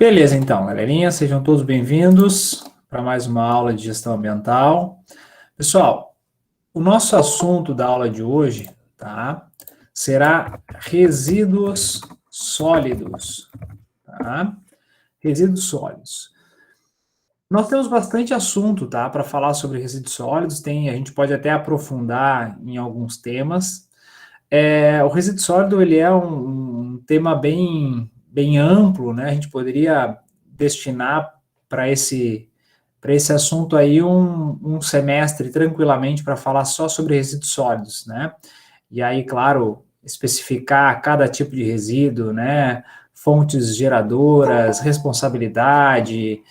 Beleza, então, galerinha, sejam todos bem-vindos para mais uma aula de gestão ambiental. Pessoal, o nosso assunto da aula de hoje, tá, será resíduos sólidos, tá? Resíduos sólidos. Nós temos bastante assunto, tá, para falar sobre resíduos sólidos, a gente pode até aprofundar em alguns temas. O resíduo sólido, ele é um tema bem amplo, né? A gente poderia destinar para esse assunto aí um semestre tranquilamente para falar só sobre resíduos sólidos, né? E aí, claro, especificar cada tipo de resíduo, né? Fontes geradoras, responsabilidade,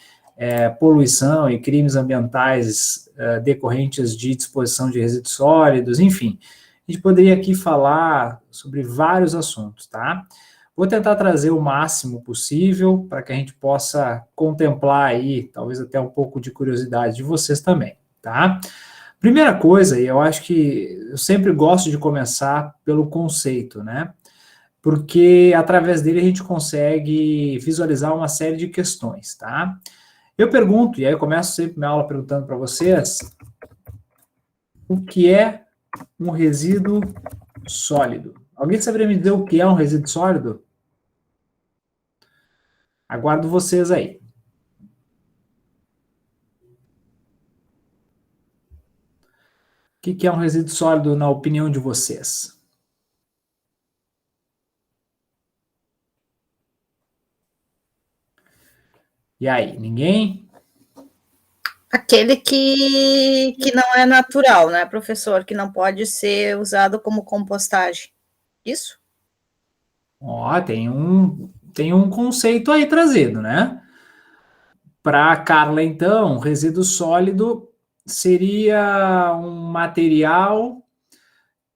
poluição e crimes ambientais decorrentes de disposição de resíduos sólidos, enfim. A gente poderia aqui falar sobre vários assuntos, tá? Vou tentar trazer o máximo possível para que a gente possa contemplar aí, talvez até um pouco de curiosidade de vocês também, tá? Primeira coisa, e eu acho que eu sempre gosto de começar pelo conceito, né? Porque através dele a gente consegue visualizar uma série de questões, tá? Eu pergunto, e aí eu começo sempre minha aula perguntando para vocês, o que é um resíduo sólido? Alguém saberia me dizer o que é um resíduo sólido? Aguardo vocês aí. O que é um resíduo sólido na opinião de vocês? E aí, ninguém? Aquele que não é natural, né, professor? Que não pode ser usado como compostagem. Isso? Ó, tem um conceito aí trazido, né? Para a Carla, então, resíduo sólido seria um material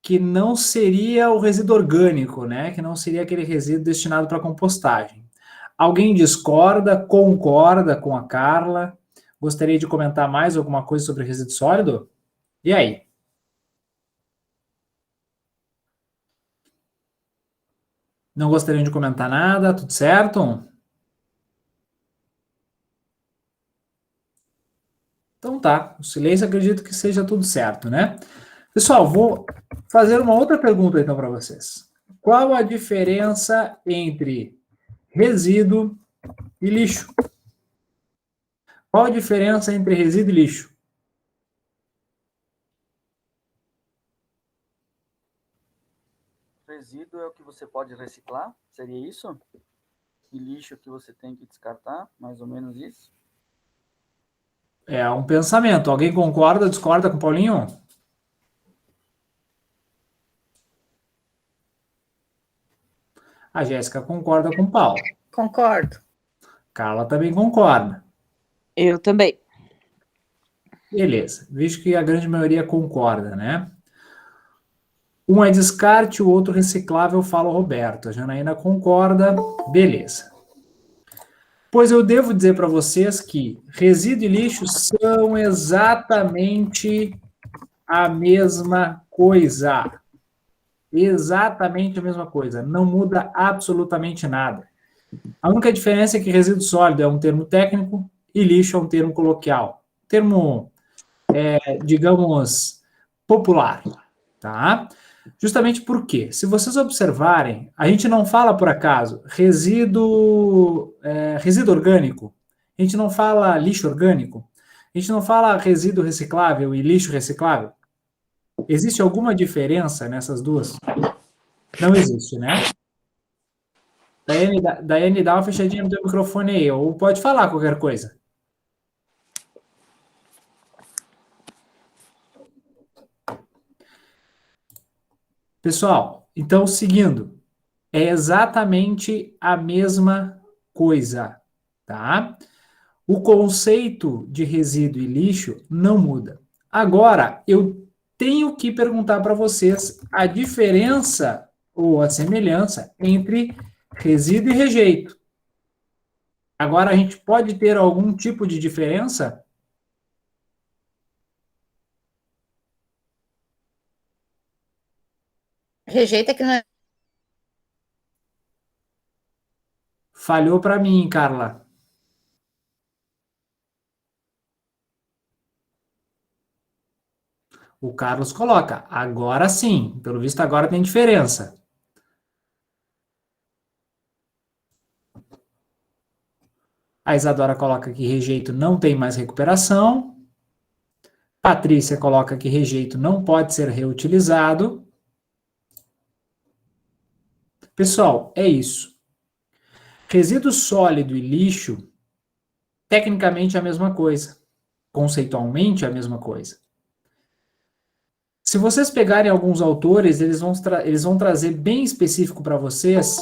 que não seria o resíduo orgânico, né? Que não seria aquele resíduo destinado para compostagem. Alguém discorda, concorda com a Carla? Gostaria de comentar mais alguma coisa sobre resíduo sólido? E aí? Não gostariam de comentar nada? Tudo certo? Então tá, o silêncio acredito que seja tudo certo, né? Pessoal, vou fazer uma outra pergunta então para vocês. Qual a diferença entre resíduo e lixo? Qual a diferença entre resíduo e lixo? Resíduo é o que você pode reciclar, seria isso? E lixo que você tem que descartar, mais ou menos isso? É um pensamento. Alguém concorda, discorda com o Paulinho? A Jéssica concorda com o Paulo. Concordo. Carla também concorda. Eu também. Beleza. Vejo que a grande maioria concorda, né? Um é descarte, o outro reciclável, fala o Roberto. A Janaína concorda. Beleza. Pois eu devo dizer para vocês que resíduo e lixo são exatamente a mesma coisa. Exatamente a mesma coisa. Não muda absolutamente nada. A única diferença é que resíduo sólido é um termo técnico e lixo é um termo coloquial. Termo, digamos, popular. Tá? Justamente porque, se vocês observarem, a gente não fala, por acaso, resíduo orgânico, a gente não fala lixo orgânico, a gente não fala resíduo reciclável e lixo reciclável. Existe alguma diferença nessas duas? Não existe, né? Daiane, dá uma fechadinha no teu microfone aí, ou pode falar qualquer coisa. Pessoal, então, seguindo, é exatamente a mesma coisa, tá? O conceito de resíduo e lixo não muda. Agora, eu tenho que perguntar para vocês a diferença ou a semelhança entre resíduo e rejeito. Agora, a gente pode ter algum tipo de diferença? Rejeita que não é. Falhou para mim, Carla. O Carlos coloca, agora sim, pelo visto agora tem diferença. A Isadora coloca que rejeito não tem mais recuperação. Patrícia coloca que rejeito não pode ser reutilizado. Pessoal, é isso. Resíduo sólido e lixo, tecnicamente é a mesma coisa. Conceitualmente é a mesma coisa. Se vocês pegarem alguns autores, eles vão trazer bem específico para vocês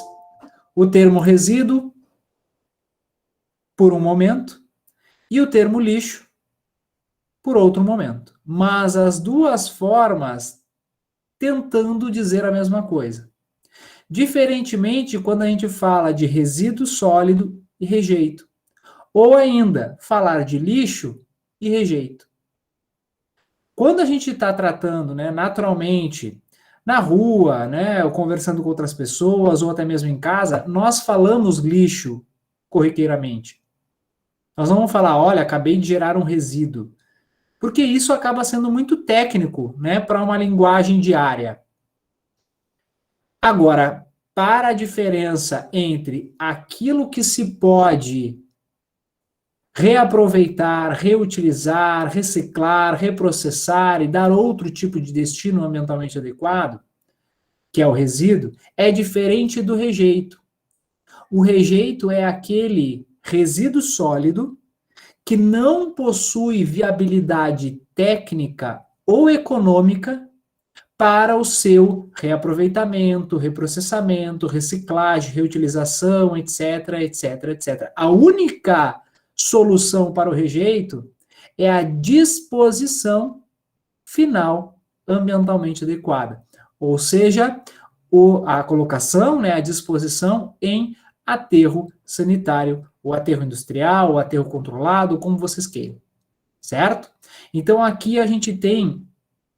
o termo resíduo por um momento e o termo lixo por outro momento. Mas as duas formas tentando dizer a mesma coisa. Diferentemente quando a gente fala de resíduo sólido e rejeito. Ou ainda, falar de lixo e rejeito. Quando a gente está tratando, né, naturalmente, na rua, né, ou conversando com outras pessoas, ou até mesmo em casa, nós falamos lixo corriqueiramente. Nós não vamos falar, olha, acabei de gerar um resíduo. Porque isso acaba sendo muito técnico, né, para uma linguagem diária. Agora, para a diferença entre aquilo que se pode reaproveitar, reutilizar, reciclar, reprocessar e dar outro tipo de destino ambientalmente adequado, que é o resíduo, é diferente do rejeito. O rejeito é aquele resíduo sólido que não possui viabilidade técnica ou econômica para o seu reaproveitamento, reprocessamento, reciclagem, reutilização, etc, etc, etc. A única solução para o rejeito é a disposição final ambientalmente adequada. Ou seja, a colocação, né, a disposição em aterro sanitário, ou aterro industrial, ou aterro controlado, como vocês queiram. Certo? Então aqui a gente tem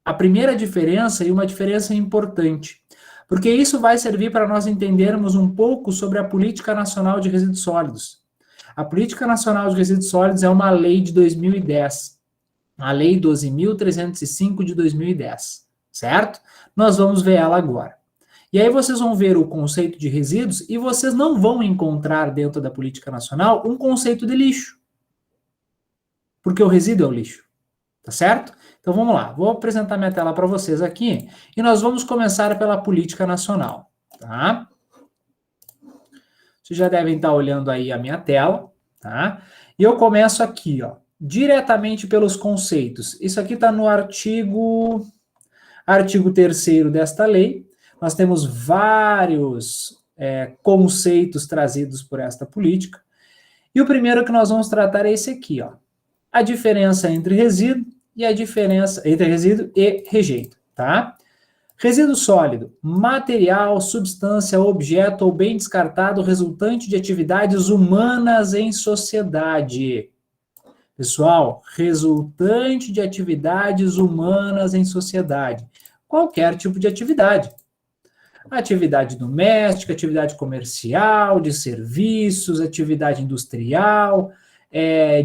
a primeira diferença e uma diferença importante, porque isso vai servir para nós entendermos um pouco sobre a Política Nacional de Resíduos Sólidos. A Política Nacional de Resíduos Sólidos é uma lei de 2010, a Lei 12.305 de 2010, certo? Nós vamos ver ela agora. E aí vocês vão ver o conceito de resíduos e vocês não vão encontrar dentro da Política Nacional um conceito de lixo, porque o resíduo é o lixo, tá certo? Então vamos lá, vou apresentar minha tela para vocês aqui e nós vamos começar pela Política Nacional, tá? Vocês já devem estar olhando aí a minha tela, tá? E eu começo aqui, ó, diretamente pelos conceitos. Isso aqui está no artigo 3º desta lei. Nós temos vários conceitos trazidos por esta política. E o primeiro que nós vamos tratar é esse aqui, ó. A diferença entre resíduo e a diferença entre resíduo e rejeito, tá? Resíduo sólido, material, substância, objeto ou bem descartado resultante de atividades humanas em sociedade. Pessoal, resultante de atividades humanas em sociedade. Qualquer tipo de atividade. Atividade doméstica, atividade comercial, de serviços, atividade industrial,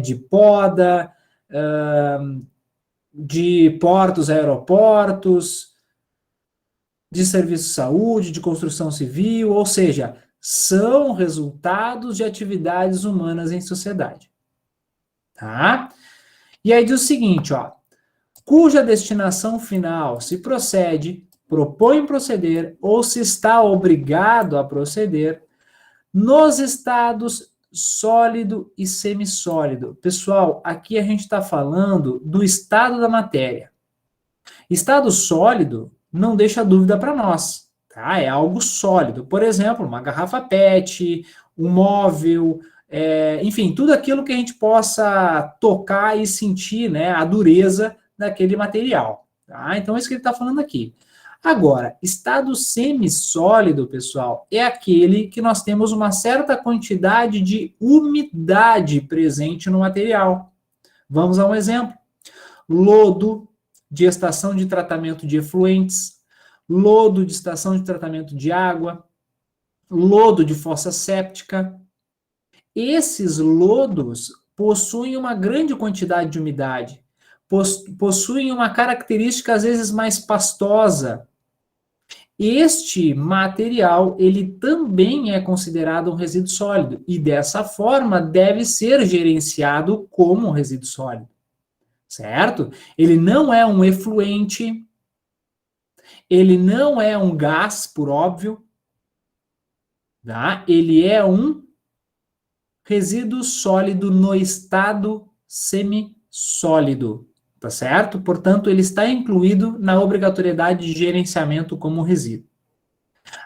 de poda, de portos, aeroportos, de serviço de saúde, de construção civil, ou seja, são resultados de atividades humanas em sociedade. Tá? E aí diz o seguinte, ó, cuja destinação final se procede, propõe proceder ou se está obrigado a proceder nos estados sólido e semissólido. Pessoal, aqui a gente está falando do estado da matéria. Estado sólido não deixa dúvida para nós, tá? É algo sólido. Por exemplo, uma garrafa PET, um móvel, enfim, tudo aquilo que a gente possa tocar e sentir, né, a dureza daquele material. Tá? Então, é isso que ele está falando aqui. Agora, estado semissólido, pessoal, é aquele que nós temos uma certa quantidade de umidade presente no material. Vamos a um exemplo. Lodo de estação de tratamento de efluentes, lodo de estação de tratamento de água, lodo de fossa séptica. Esses lodos possuem uma grande quantidade de umidade. possuem uma característica às vezes mais pastosa. Este material, ele também é considerado um resíduo sólido e dessa forma deve ser gerenciado como um resíduo sólido, certo? Ele não é um efluente, ele não é um gás, por óbvio, tá? Ele é um resíduo sólido no estado semissólido, tá certo? Portanto, ele está incluído na obrigatoriedade de gerenciamento como resíduo.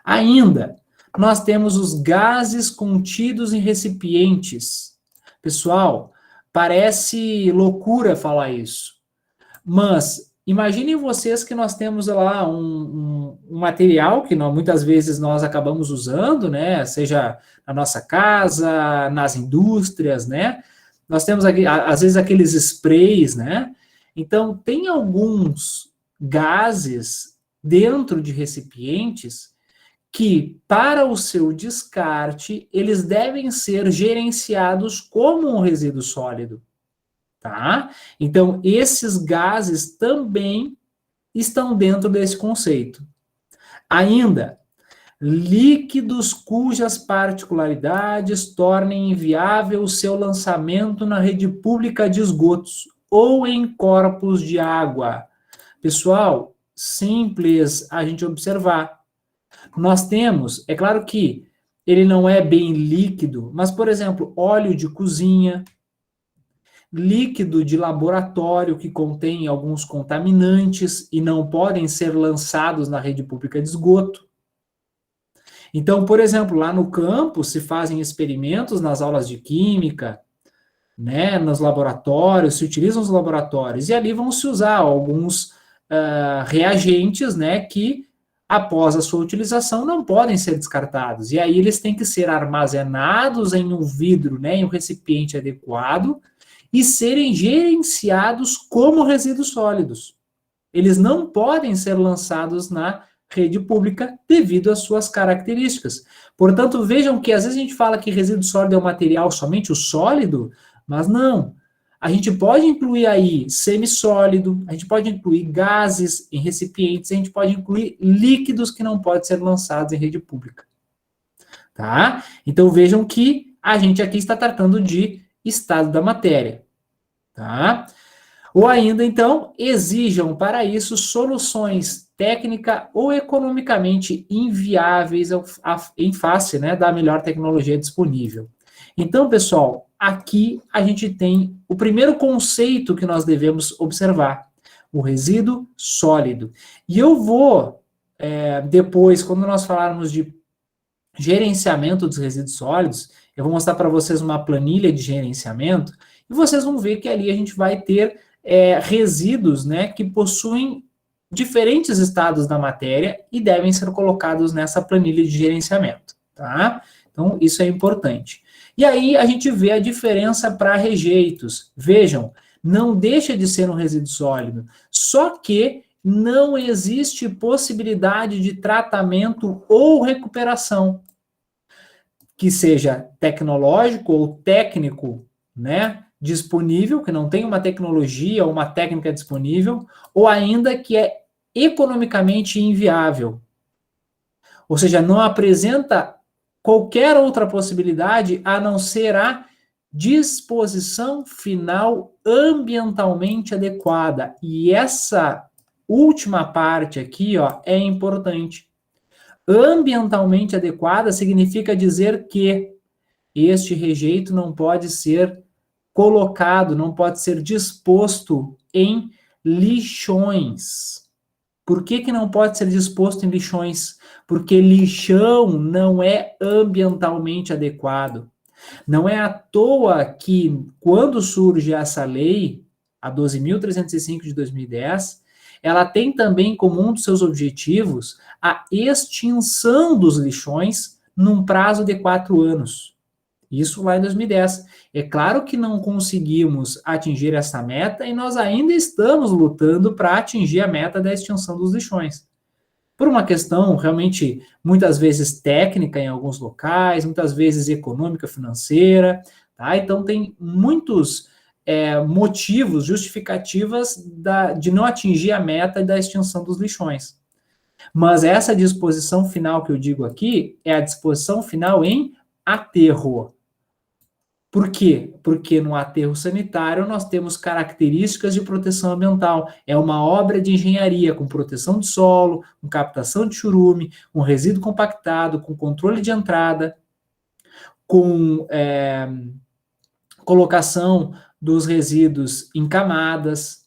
Ainda, nós temos os gases contidos em recipientes. Pessoal, parece loucura falar isso, mas imaginem vocês que nós temos lá um material que muitas vezes nós acabamos usando, né? Seja na nossa casa, nas indústrias, né? Nós temos aqui, às vezes, aqueles sprays, né? Então, tem alguns gases dentro de recipientes que, para o seu descarte, eles devem ser gerenciados como um resíduo sólido, tá? Então, esses gases também estão dentro desse conceito. Ainda, líquidos cujas particularidades tornem inviável o seu lançamento na rede pública de esgotos ou em corpos de água. Pessoal, simples a gente observar. Nós temos, é claro que ele não é bem líquido, mas, por exemplo, óleo de cozinha, líquido de laboratório que contém alguns contaminantes e não podem ser lançados na rede pública de esgoto. Então, por exemplo, lá no campo se fazem experimentos nas aulas de química, né, nos laboratórios, se utilizam os laboratórios, e ali vão se usar alguns reagentes, né, que após a sua utilização não podem ser descartados, e aí eles têm que ser armazenados em um vidro, né, em um recipiente adequado, e serem gerenciados como resíduos sólidos. Eles não podem ser lançados na rede pública devido às suas características. Portanto, vejam que às vezes a gente fala que resíduo sólido é um material somente o sólido, mas não. A gente pode incluir aí semissólido, a gente pode incluir gases em recipientes, a gente pode incluir líquidos que não podem ser lançados em rede pública. Tá? Então vejam que a gente aqui está tratando de estado da matéria. Tá? Ou ainda, então, exijam para isso soluções técnica ou economicamente inviáveis em face, né, da melhor tecnologia disponível. Então, pessoal, aqui a gente tem o primeiro conceito que nós devemos observar, o resíduo sólido. E eu vou, depois, quando nós falarmos de gerenciamento dos resíduos sólidos, eu vou mostrar para vocês uma planilha de gerenciamento, e vocês vão ver que ali a gente vai ter resíduos, né, que possuem diferentes estados da matéria e devem ser colocados nessa planilha de gerenciamento, tá? Então, isso é importante. E aí, a gente vê a diferença para rejeitos. Vejam, não deixa de ser um resíduo sólido, só que não existe possibilidade de tratamento ou recuperação, que seja tecnológico ou técnico, né, disponível, que não tem uma tecnologia ou uma técnica disponível, ou ainda que é economicamente inviável. Ou seja, não apresenta qualquer outra possibilidade a não ser a disposição final ambientalmente adequada. E essa última parte aqui, ó, é importante. Ambientalmente adequada significa dizer que este rejeito não pode ser colocado, não pode ser disposto em lixões. Por que não pode ser disposto em lixões? Porque lixão não é ambientalmente adequado. Não é à toa que, quando surge essa lei, a 12.305 de 2010, ela tem também como um dos seus objetivos a extinção dos lixões num prazo de 4 anos. Isso lá em 2010. É claro que não conseguimos atingir essa meta e nós ainda estamos lutando para atingir a meta da extinção dos lixões. Por uma questão realmente, muitas vezes técnica em alguns locais, muitas vezes econômica, financeira, tá? Então tem muitos motivos, justificativas de não atingir a meta da extinção dos lixões. Mas essa disposição final que eu digo aqui é a disposição final em aterro. Por quê? Porque no aterro sanitário nós temos características de proteção ambiental. É uma obra de engenharia com proteção de solo, com captação de churume, com resíduo compactado, com controle de entrada, com colocação dos resíduos em camadas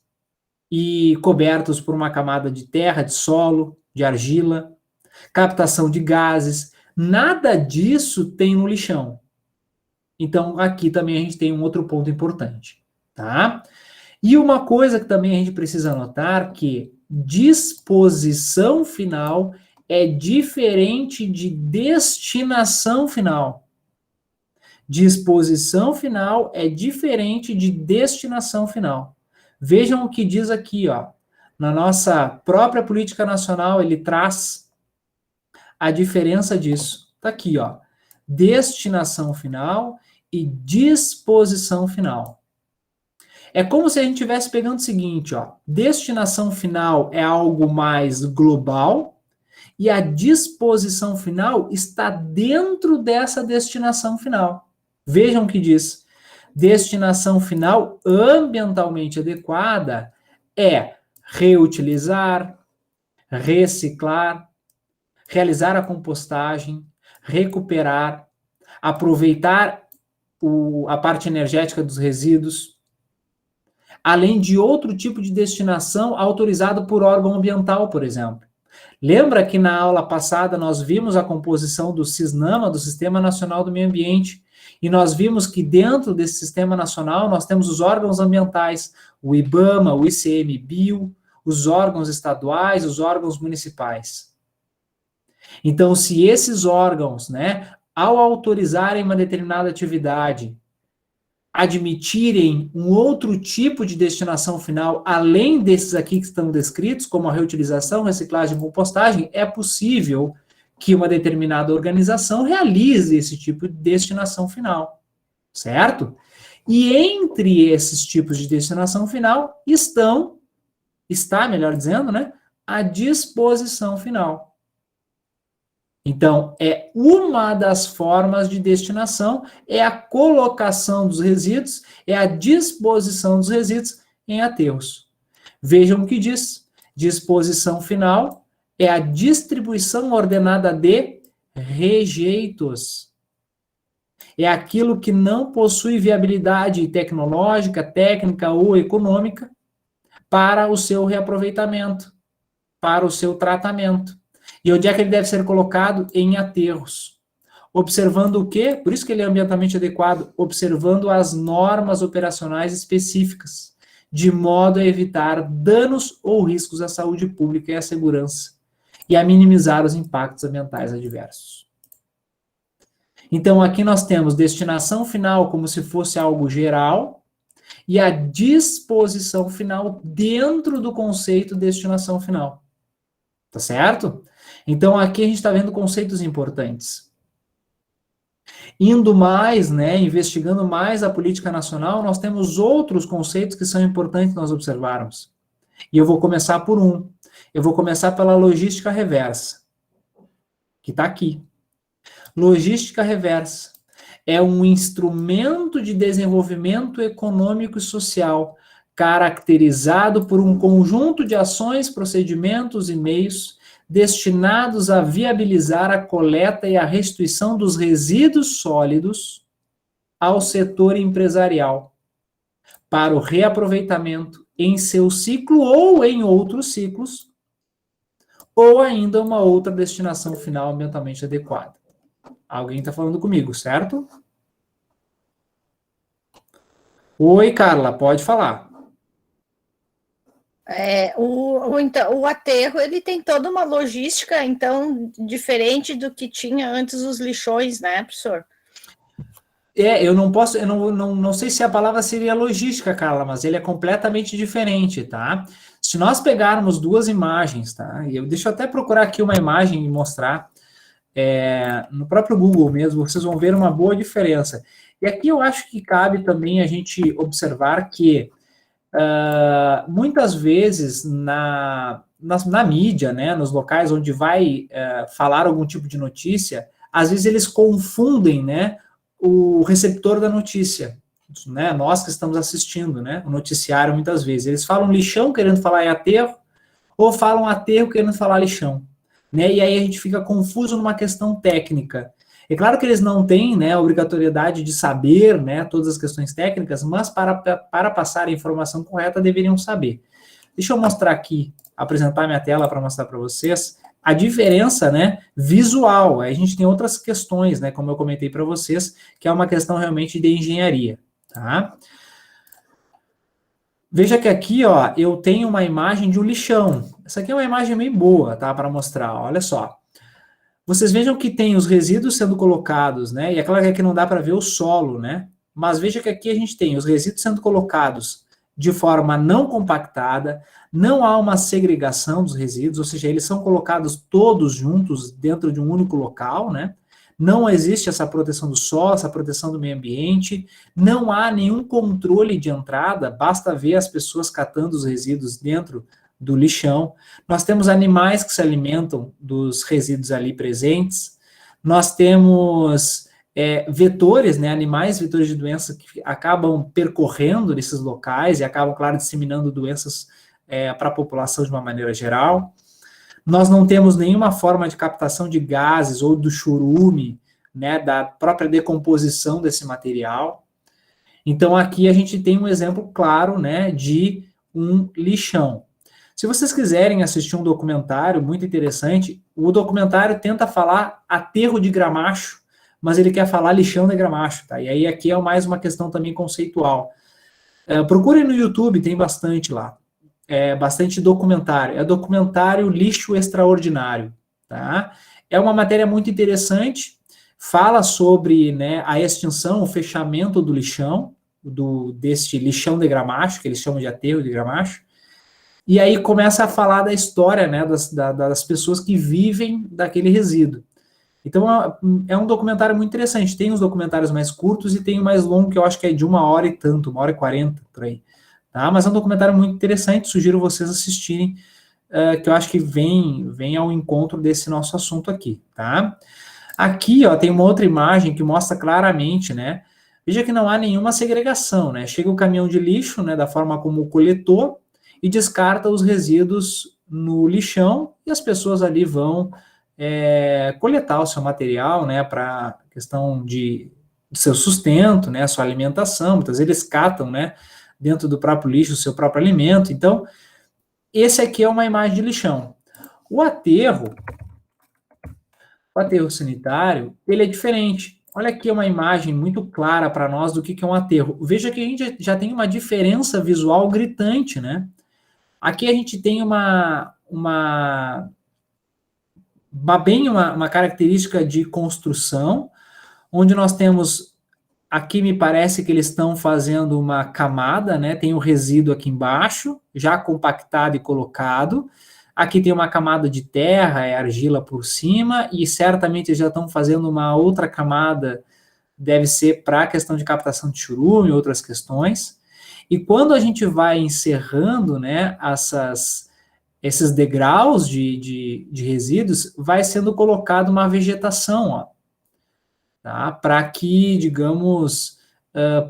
e cobertos por uma camada de terra, de solo, de argila, captação de gases. Nada disso tem no lixão. Então, aqui também a gente tem um outro ponto importante, tá? E uma coisa que também a gente precisa notar, que disposição final é diferente de destinação final. Disposição final é diferente de destinação final. Vejam o que diz aqui, ó. Na nossa própria política nacional, ele traz a diferença disso. Tá aqui, ó. Destinação final e disposição final. É como se a gente estivesse pegando o seguinte, ó. Destinação final é algo mais global e a disposição final está dentro dessa destinação final. Vejam o que diz. Destinação final ambientalmente adequada é reutilizar, reciclar, realizar a compostagem, recuperar, aproveitar a parte energética dos resíduos, além de outro tipo de destinação autorizado por órgão ambiental, por exemplo. Lembra que na aula passada nós vimos a composição do SISNAMA, do Sistema Nacional do Meio Ambiente, e nós vimos que dentro desse Sistema Nacional nós temos os órgãos ambientais, o IBAMA, o ICMBio, os órgãos estaduais, os órgãos municipais. Então, se esses órgãos, né, ao autorizarem uma determinada atividade, admitirem um outro tipo de destinação final, além desses aqui que estão descritos, como a reutilização, reciclagem e compostagem, é possível que uma determinada organização realize esse tipo de destinação final, certo? E entre esses tipos de destinação final está, melhor dizendo, né, a disposição final. Então, é uma das formas de destinação, é a colocação dos resíduos, é a disposição dos resíduos em aterros. Vejam o que diz. Disposição final é a distribuição ordenada de rejeitos. É aquilo que não possui viabilidade tecnológica, técnica ou econômica para o seu reaproveitamento, para o seu tratamento. E onde é que ele deve ser colocado? Em aterros. Observando o quê? Por isso que ele é ambientalmente adequado, observando as normas operacionais específicas, de modo a evitar danos ou riscos à saúde pública e à segurança, e a minimizar os impactos ambientais adversos. Então, aqui nós temos destinação final como se fosse algo geral, e a disposição final dentro do conceito de destinação final. Tá certo? Então, aqui a gente está vendo conceitos importantes. Indo mais, né, investigando mais a política nacional, nós temos outros conceitos que são importantes nós observarmos. E eu vou começar por um. Eu vou começar pela logística reversa, que está aqui. Logística reversa é um instrumento de desenvolvimento econômico e social, caracterizado por um conjunto de ações, procedimentos e meios destinados a viabilizar a coleta e a restituição dos resíduos sólidos ao setor empresarial, para o reaproveitamento em seu ciclo ou em outros ciclos, ou ainda uma outra destinação final ambientalmente adequada. Alguém está falando comigo, certo? Oi, Carla, pode falar. Então, o aterro, ele tem toda uma logística, então, diferente do que tinha antes os lixões, né, professor? Eu não sei se a palavra seria logística, Carla, mas ele é completamente diferente, tá? Se nós pegarmos duas imagens, tá? Deixa eu até procurar aqui uma imagem e mostrar. no próprio Google mesmo, vocês vão ver uma boa diferença. E aqui eu acho que cabe também a gente observar que muitas vezes na mídia, né, nos locais onde vai falar algum tipo de notícia, às vezes eles confundem, né, o receptor da notícia, né, nós que estamos assistindo, né, o noticiário muitas vezes, eles falam lixão querendo falar em aterro, ou falam aterro querendo falar lixão, né, e aí a gente fica confuso numa questão técnica. É claro que eles não têm, né, a obrigatoriedade de saber, né, todas as questões técnicas, mas para passar a informação correta deveriam saber. Deixa eu mostrar aqui, apresentar minha tela para mostrar para vocês a diferença, né, visual. Aí a gente tem outras questões, né, como eu comentei para vocês, que é uma questão realmente de engenharia, tá? Veja que aqui, ó, eu tenho uma imagem de um lixão. Essa aqui é uma imagem bem boa, tá, para mostrar, olha só. Vocês vejam que tem os resíduos sendo colocados, né? E é claro que aqui não dá para ver o solo, né? Mas veja que aqui a gente tem os resíduos sendo colocados de forma não compactada, não há uma segregação dos resíduos, ou seja, eles são colocados todos juntos dentro de um único local, né? Não existe essa proteção do solo, essa proteção do meio ambiente, não há nenhum controle de entrada, basta ver as pessoas catando os resíduos dentro do lixão. Nós temos animais que se alimentam dos resíduos ali presentes. Nós temos vetores, né, animais vetores de doenças que acabam percorrendo nesses locais e acabam, claro, disseminando doenças para a população de uma maneira geral. Nós não temos nenhuma forma de captação de gases ou do churume, né, da própria decomposição desse material. Então, aqui a gente tem um exemplo claro, né, de um lixão. Se vocês quiserem assistir um documentário muito interessante, o documentário tenta falar aterro de gramacho, mas ele quer falar lixão de gramacho, tá? E aí aqui é mais uma questão também conceitual. Procurem no YouTube, tem bastante lá. Bastante documentário. É documentário Lixo Extraordinário, tá? É uma matéria muito interessante, fala sobre, né, a extinção, o fechamento do lixão, deste lixão de gramacho, que eles chamam de aterro de gramacho. E aí começa a falar da história, né, das pessoas que vivem daquele resíduo. Então, é um documentário muito interessante. Tem os documentários mais curtos e tem o mais longo, que eu acho que é de 1h e tanto, 1h40, por aí. Tá? Mas é um documentário muito interessante, sugiro vocês assistirem, que eu acho que vem ao encontro desse nosso assunto aqui. Tá? Aqui, ó, tem uma outra imagem que mostra claramente, né? Veja que não há nenhuma segregação, né? Chega o caminhão de lixo, né, da forma como o coletor, e descarta os resíduos no lixão, e as pessoas ali vão coletar o seu material, né, para questão de seu sustento, né, sua alimentação. Muitas vezes eles catam, né, dentro do próprio lixo o seu próprio alimento. Então, esse aqui é uma imagem de lixão. O aterro sanitário, ele é diferente. Olha aqui uma imagem muito clara para nós do que é um aterro. Veja que a gente já tem uma diferença visual gritante, né? Aqui a gente tem uma característica de construção, onde nós temos, aqui me parece que eles estão fazendo uma camada, né? Tem o resíduo aqui embaixo, já compactado e colocado. Aqui tem uma camada de terra, argila por cima, e certamente eles já estão fazendo uma outra camada, deve ser para a questão de captação de churume e outras questões. E quando a gente vai encerrando, né, esses degraus de resíduos, vai sendo colocada uma vegetação, ó, tá? Para que, digamos,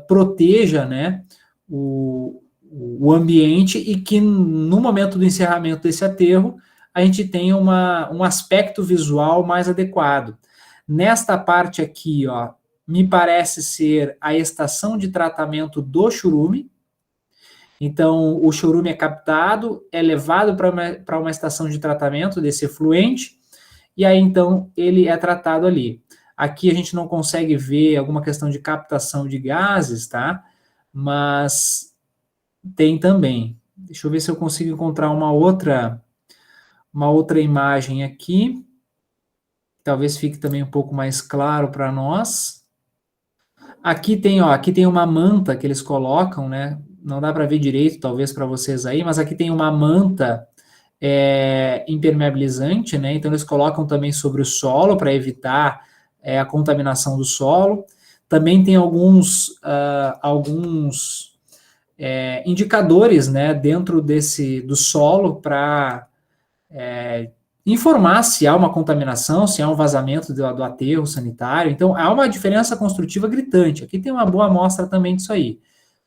proteja, né, o ambiente, e que no momento do encerramento desse aterro, a gente tenha um aspecto visual mais adequado. Nesta parte aqui, ó, me parece ser a estação de tratamento do churume. Então, o chorume é captado, é levado para uma estação de tratamento desse efluente, e aí, então, ele é tratado ali. Aqui a gente não consegue ver alguma questão de captação de gases, tá? Mas tem também. Deixa eu ver se eu consigo encontrar uma outra imagem aqui. Talvez fique também um pouco mais claro para nós. Aqui tem uma manta que eles colocam, né? Não dá para ver direito, talvez, para vocês aí, mas aqui tem uma manta impermeabilizante, né? Então eles colocam também sobre o solo para evitar a contaminação do solo. Também tem alguns indicadores, né, dentro do solo para informar se há uma contaminação, se há um vazamento do aterro sanitário. Então, há uma diferença construtiva gritante. Aqui tem uma boa amostra também disso aí.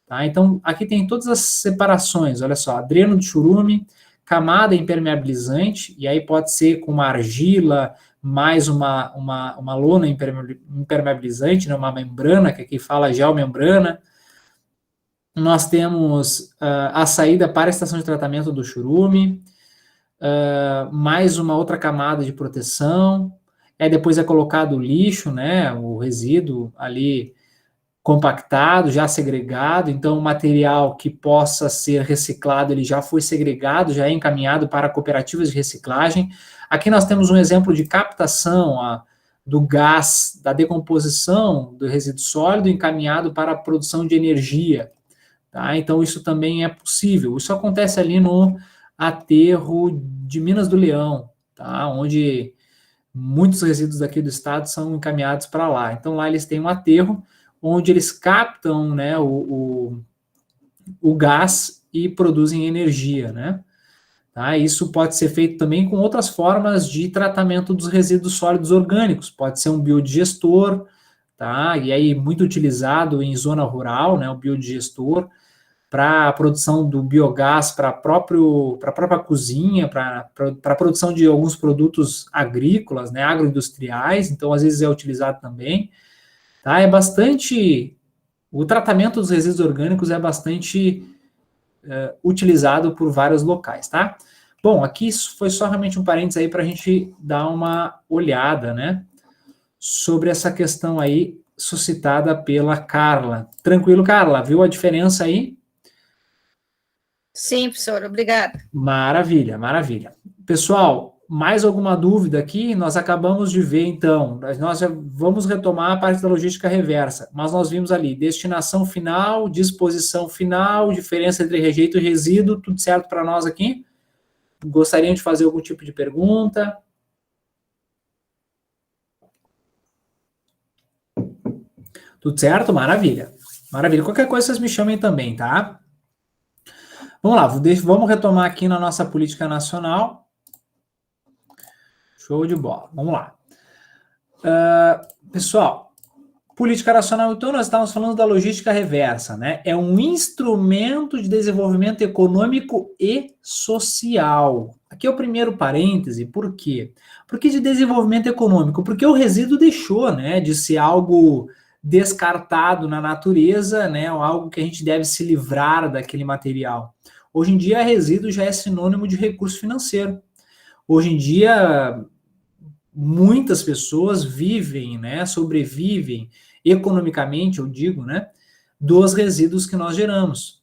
Tá? Então, aqui tem todas as separações. Olha só, dreno de churume, camada impermeabilizante, e aí pode ser com uma argila, mais uma lona impermeabilizante, né, uma membrana, que aqui fala geomembrana. Nós temos a saída para a estação de tratamento do churume, mais uma outra camada de proteção, depois é colocado o lixo, né, o resíduo ali compactado, já segregado, então o material que possa ser reciclado, ele já foi segregado, já é encaminhado para cooperativas de reciclagem. Aqui nós temos um exemplo de captação do gás, da decomposição do resíduo sólido encaminhado para a produção de energia. Tá? Então isso também é possível. Isso acontece ali no aterro de Minas do Leão, tá? Onde muitos resíduos daqui do estado são encaminhados para lá. Então lá eles têm um aterro onde eles captam, né, o gás e produzem energia, né? Tá? Isso pode ser feito também com outras formas de tratamento dos resíduos sólidos orgânicos. Pode ser um biodigestor, tá? E aí muito utilizado em zona rural, né, o biodigestor, para a produção do biogás, para a própria cozinha, para a produção de alguns produtos agrícolas, né, agroindustriais, então às vezes é utilizado também. Tá? O tratamento dos resíduos orgânicos é bastante utilizado por vários locais, tá? Bom, aqui isso foi só realmente um parênteses aí para a gente dar uma olhada, né, sobre essa questão aí suscitada pela Carla. Tranquilo, Carla? Viu a diferença aí? Sim, professor, obrigada. Maravilha, maravilha. Pessoal, mais alguma dúvida aqui? Nós acabamos de ver, então, nós já vamos retomar a parte da logística reversa, mas nós vimos ali, destinação final, disposição final, diferença entre rejeito e resíduo, tudo certo para nós aqui? Gostariam de fazer algum tipo de pergunta? Tudo certo? Maravilha. Maravilha. Qualquer coisa vocês me chamem também, tá? Vamos lá, vamos retomar aqui na nossa política nacional. Show de bola. Vamos lá. Pessoal, política nacional, então, nós estávamos falando da logística reversa, né? É um instrumento de desenvolvimento econômico e social. Aqui é o primeiro parêntese, por quê? Porque de desenvolvimento econômico, porque o resíduo deixou, né, de ser algo descartado na natureza, né, algo que a gente deve se livrar daquele material. Hoje em dia, resíduo já é sinônimo de recurso financeiro. Hoje em dia, muitas pessoas vivem, né, sobrevivem economicamente, eu digo, né, dos resíduos que nós geramos.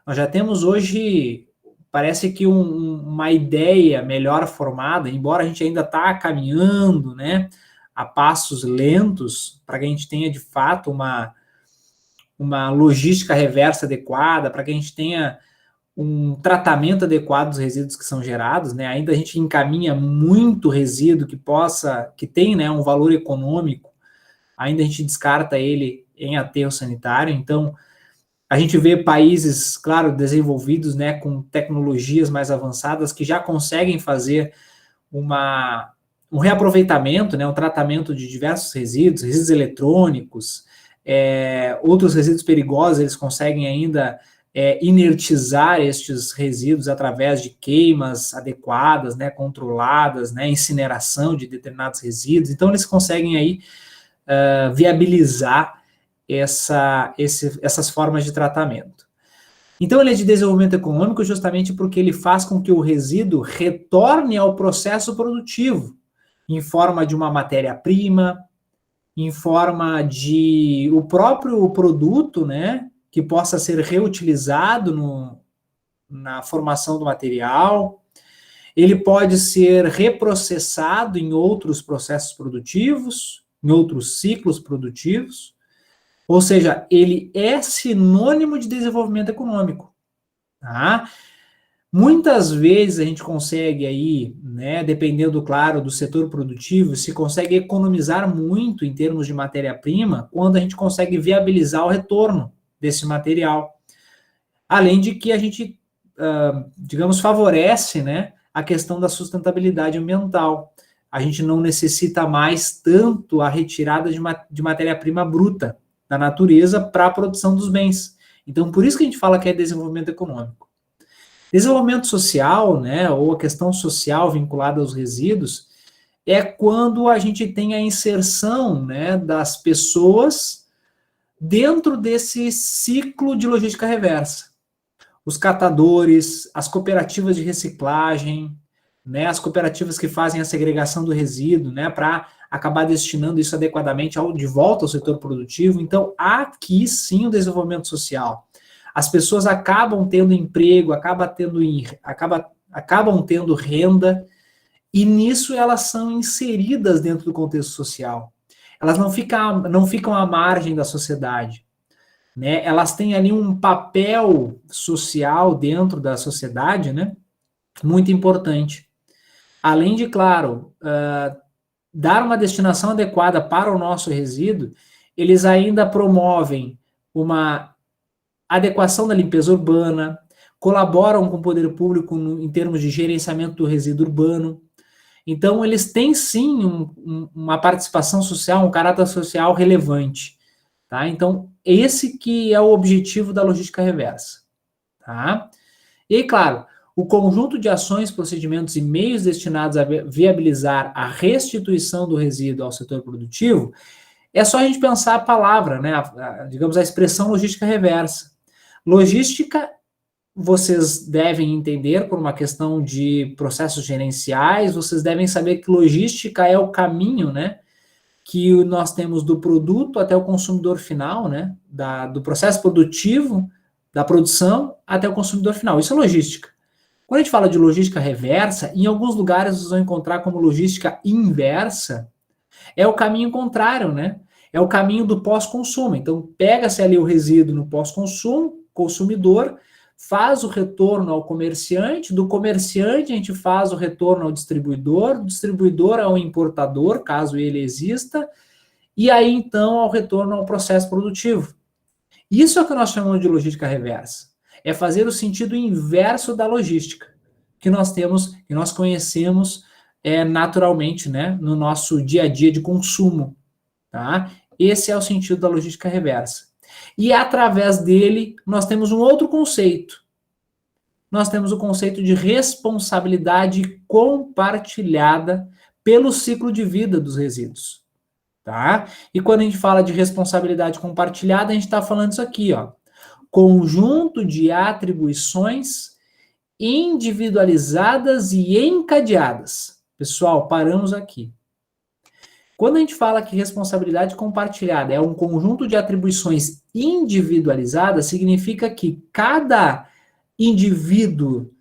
Nós já temos hoje, parece que uma ideia melhor formada, embora a gente ainda está caminhando, né, a passos lentos, para que a gente tenha de fato uma logística reversa adequada, para que a gente tenha um tratamento adequado dos resíduos que são gerados, né? Ainda a gente encaminha muito resíduo que tem, né, um valor econômico, ainda a gente descarta ele em aterro sanitário. Então, a gente vê países, claro, desenvolvidos, né, com tecnologias mais avançadas que já conseguem fazer um reaproveitamento, né, um tratamento de diversos resíduos eletrônicos, outros resíduos perigosos, eles conseguem ainda inertizar estes resíduos através de queimas adequadas, né, controladas, né, incineração de determinados resíduos. Então, eles conseguem aí viabilizar essas formas de tratamento. Então, ele é de desenvolvimento econômico justamente porque ele faz com que o resíduo retorne ao processo produtivo, em forma de uma matéria-prima, em forma de o próprio produto, né, que possa ser reutilizado na formação do material. Ele pode ser reprocessado em outros processos produtivos, em outros ciclos produtivos. Ou seja, ele é sinônimo de desenvolvimento econômico. Tá? Muitas vezes a gente consegue aí, né, dependendo, claro, do setor produtivo, se consegue economizar muito em termos de matéria-prima quando a gente consegue viabilizar o retorno desse material. Além de que a gente, digamos, favorece, né, a questão da sustentabilidade ambiental. A gente não necessita mais tanto a retirada de matéria-prima bruta da natureza para a produção dos bens. Então, por isso que a gente fala que é desenvolvimento econômico. Desenvolvimento social, né, ou a questão social vinculada aos resíduos, é quando a gente tem a inserção, né, das pessoas dentro desse ciclo de logística reversa. Os catadores, as cooperativas de reciclagem, né, as cooperativas que fazem a segregação do resíduo, né, para acabar destinando isso adequadamente de volta ao setor produtivo. Então, aqui sim o desenvolvimento social. As pessoas acabam tendo emprego, acabam tendo renda, e nisso elas são inseridas dentro do contexto social. Elas não ficam à margem da sociedade, né? Elas têm ali um papel social dentro da sociedade, né, muito importante. Além de, claro, dar uma destinação adequada para o nosso resíduo, eles ainda promovem uma adequação da limpeza urbana, colaboram com o poder público em termos de gerenciamento do resíduo urbano. Então, eles têm sim uma participação social, um caráter social relevante. Tá? Então, esse que é o objetivo da logística reversa. Tá? E aí, claro, o conjunto de ações, procedimentos e meios destinados a viabilizar a restituição do resíduo ao setor produtivo, é só a gente pensar a palavra, né, digamos, a expressão logística reversa. Logística, vocês devem entender por uma questão de processos gerenciais, vocês devem saber que logística é o caminho, né, que nós temos do produto até o consumidor final, né, do processo produtivo, da produção até o consumidor final. Isso é logística. Quando a gente fala de logística reversa, em alguns lugares vocês vão encontrar como logística inversa, é o caminho contrário, né? É o caminho do pós-consumo. Então, pega-se ali o resíduo no pós-consumo, consumidor, faz o retorno ao comerciante, do comerciante a gente faz o retorno ao distribuidor, do distribuidor ao importador, caso ele exista, e aí, então, ao retorno ao processo produtivo. Isso é o que nós chamamos de logística reversa. É fazer o sentido inverso da logística, que nós temos, que nós conhecemos naturalmente, né, no nosso dia a dia de consumo. Tá? Esse é o sentido da logística reversa. E através dele, nós temos um outro conceito. Nós temos o conceito de responsabilidade compartilhada pelo ciclo de vida dos resíduos. Tá? E quando a gente fala de responsabilidade compartilhada, a gente está falando isso aqui, ó. Conjunto de atribuições individualizadas e encadeadas. Pessoal, paramos aqui. Quando a gente fala que responsabilidade compartilhada é um conjunto de atribuições individualizadas, significa que cada indivíduo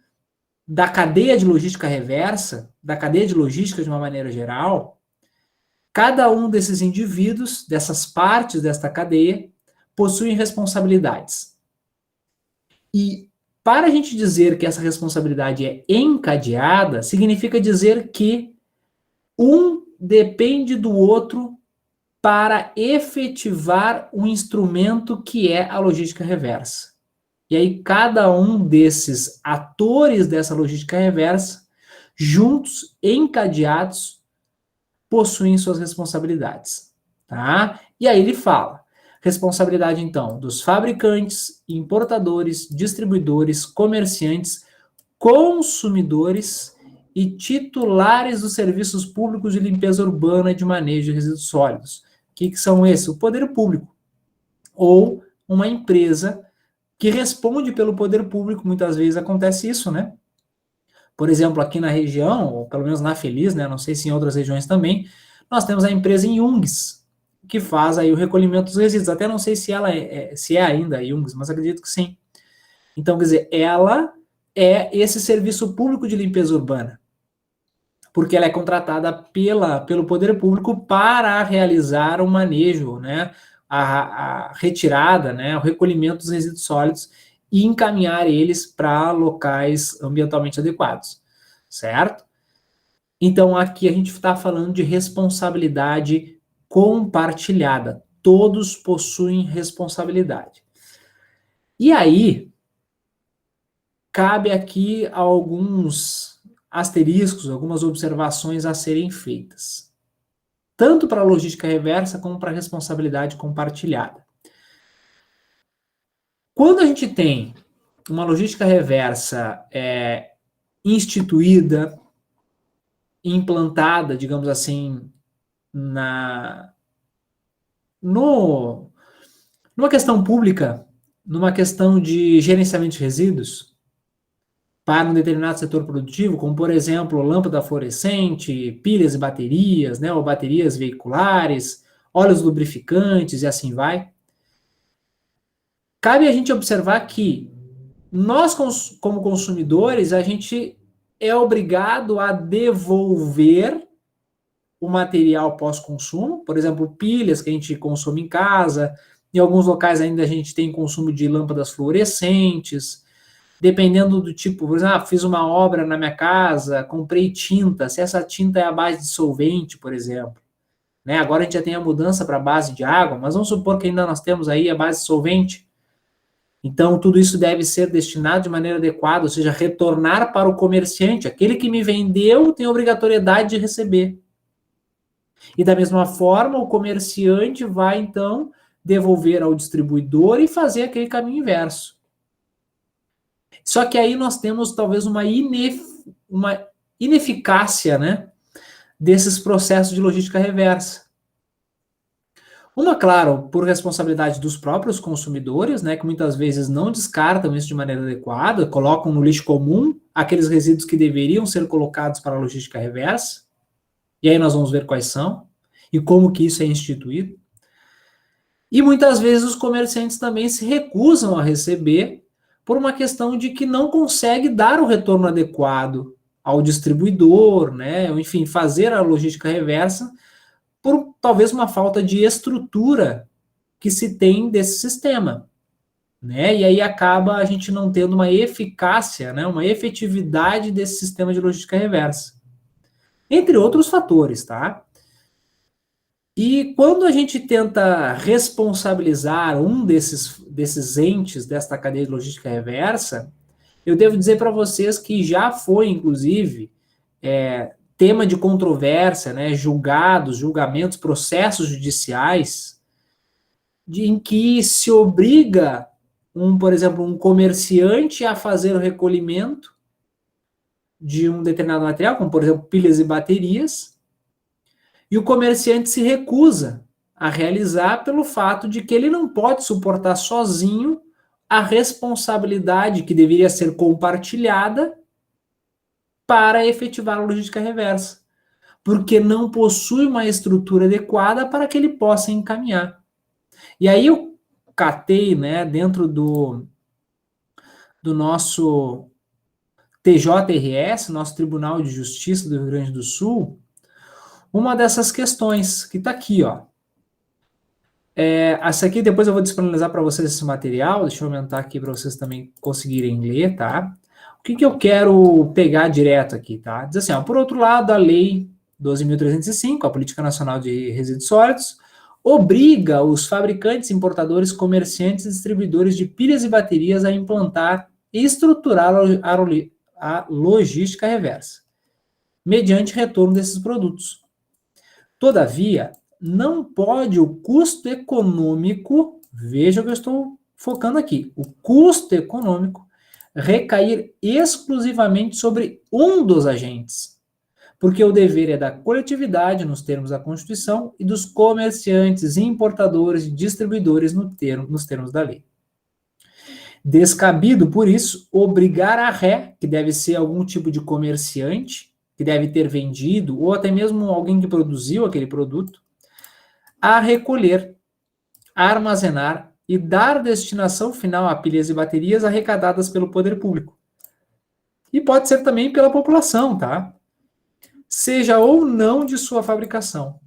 da cadeia de logística reversa, da cadeia de logística de uma maneira geral, cada um desses indivíduos, dessas partes desta cadeia, possuem responsabilidades. E para a gente dizer que essa responsabilidade é encadeada, significa dizer que um depende do outro para efetivar um instrumento que é a logística reversa. E aí cada um desses atores dessa logística reversa, juntos, encadeados, possuem suas responsabilidades. Tá? E aí ele fala, responsabilidade então dos fabricantes, importadores, distribuidores, comerciantes, consumidores e titulares dos serviços públicos de limpeza urbana e de manejo de resíduos sólidos. O que são esses? O poder público, ou uma empresa que responde pelo poder público. Muitas vezes acontece isso, né? Por exemplo, aqui na região, ou pelo menos na Feliz, né? Não sei se em outras regiões também, nós temos a empresa Iungs, que faz aí o recolhimento dos resíduos. Até não sei se ela se é ainda a Iungs, mas acredito que sim. Então, quer dizer, ela é esse serviço público de limpeza urbana, porque ela é contratada pelo poder público para realizar o manejo, né, a retirada, né, o recolhimento dos resíduos sólidos e encaminhar eles para locais ambientalmente adequados, certo? Então, aqui a gente está falando de responsabilidade compartilhada. Todos possuem responsabilidade. E aí, cabe aqui alguns asteriscos, algumas observações a serem feitas. Tanto para a logística reversa, como para a responsabilidade compartilhada. Quando a gente tem uma logística reversa instituída, implantada, digamos assim, numa questão pública, numa questão de gerenciamento de resíduos, para um determinado setor produtivo, como, por exemplo, lâmpada fluorescente, pilhas e baterias, né, ou baterias veiculares, óleos lubrificantes e assim vai, cabe a gente observar que nós, como consumidores, a gente é obrigado a devolver o material pós-consumo, por exemplo, pilhas que a gente consome em casa, em alguns locais ainda a gente tem consumo de lâmpadas fluorescentes, dependendo do tipo, por exemplo, fiz uma obra na minha casa, comprei tinta, se essa tinta é a base de solvente, por exemplo, né? Agora a gente já tem a mudança para a base de água, mas vamos supor que ainda nós temos aí a base de solvente. Então, tudo isso deve ser destinado de maneira adequada, ou seja, retornar para o comerciante. Aquele que me vendeu tem obrigatoriedade de receber. E da mesma forma, o comerciante vai, então, devolver ao distribuidor e fazer aquele caminho inverso. Só que aí nós temos, talvez, uma ineficácia, né, desses processos de logística reversa. Uma, claro, por responsabilidade dos próprios consumidores, né, que muitas vezes não descartam isso de maneira adequada, colocam no lixo comum aqueles resíduos que deveriam ser colocados para a logística reversa, e aí nós vamos ver quais são, e como que isso é instituído. E muitas vezes os comerciantes também se recusam a receber por uma questão de que não consegue dar o retorno adequado ao distribuidor, né, ou enfim, fazer a logística reversa, por talvez uma falta de estrutura que se tem desse sistema, né? E aí acaba a gente não tendo uma eficácia, né, uma efetividade desse sistema de logística reversa. Entre outros fatores, tá? E quando a gente tenta responsabilizar um desses entes desta cadeia de logística reversa, eu devo dizer para vocês que já foi, inclusive, tema de controvérsia, né, julgamentos, processos judiciais, em que se obriga, por exemplo, um comerciante a fazer o recolhimento de um determinado material, como, por exemplo, pilhas e baterias, e o comerciante se recusa a realizar pelo fato de que ele não pode suportar sozinho a responsabilidade que deveria ser compartilhada para efetivar a logística reversa, porque não possui uma estrutura adequada para que ele possa encaminhar. E aí eu catei, né, dentro do nosso TJRS, nosso Tribunal de Justiça do Rio Grande do Sul, uma dessas questões, que está aqui, ó. Essa aqui depois eu vou disponibilizar para vocês esse material, deixa eu aumentar aqui para vocês também conseguirem ler, tá? O que eu quero pegar direto aqui, tá? Diz assim, ó, por outro lado, a Lei 12.305, a Política Nacional de Resíduos Sólidos, obriga os fabricantes, importadores, comerciantes e distribuidores de pilhas e baterias a implantar e estruturar a logística reversa, mediante retorno desses produtos. Todavia, não pode o custo econômico, veja o que eu estou focando aqui, o custo econômico recair exclusivamente sobre um dos agentes, porque o dever é da coletividade, nos termos da Constituição, e dos comerciantes, importadores e distribuidores nos termos da lei. Descabido, por isso, obrigar a ré, que deve ser algum tipo de comerciante, que deve ter vendido, ou até mesmo alguém que produziu aquele produto, a recolher, a armazenar e dar destinação final a pilhas e baterias arrecadadas pelo poder público. E pode ser também pela população, tá? Seja ou não de sua fabricação.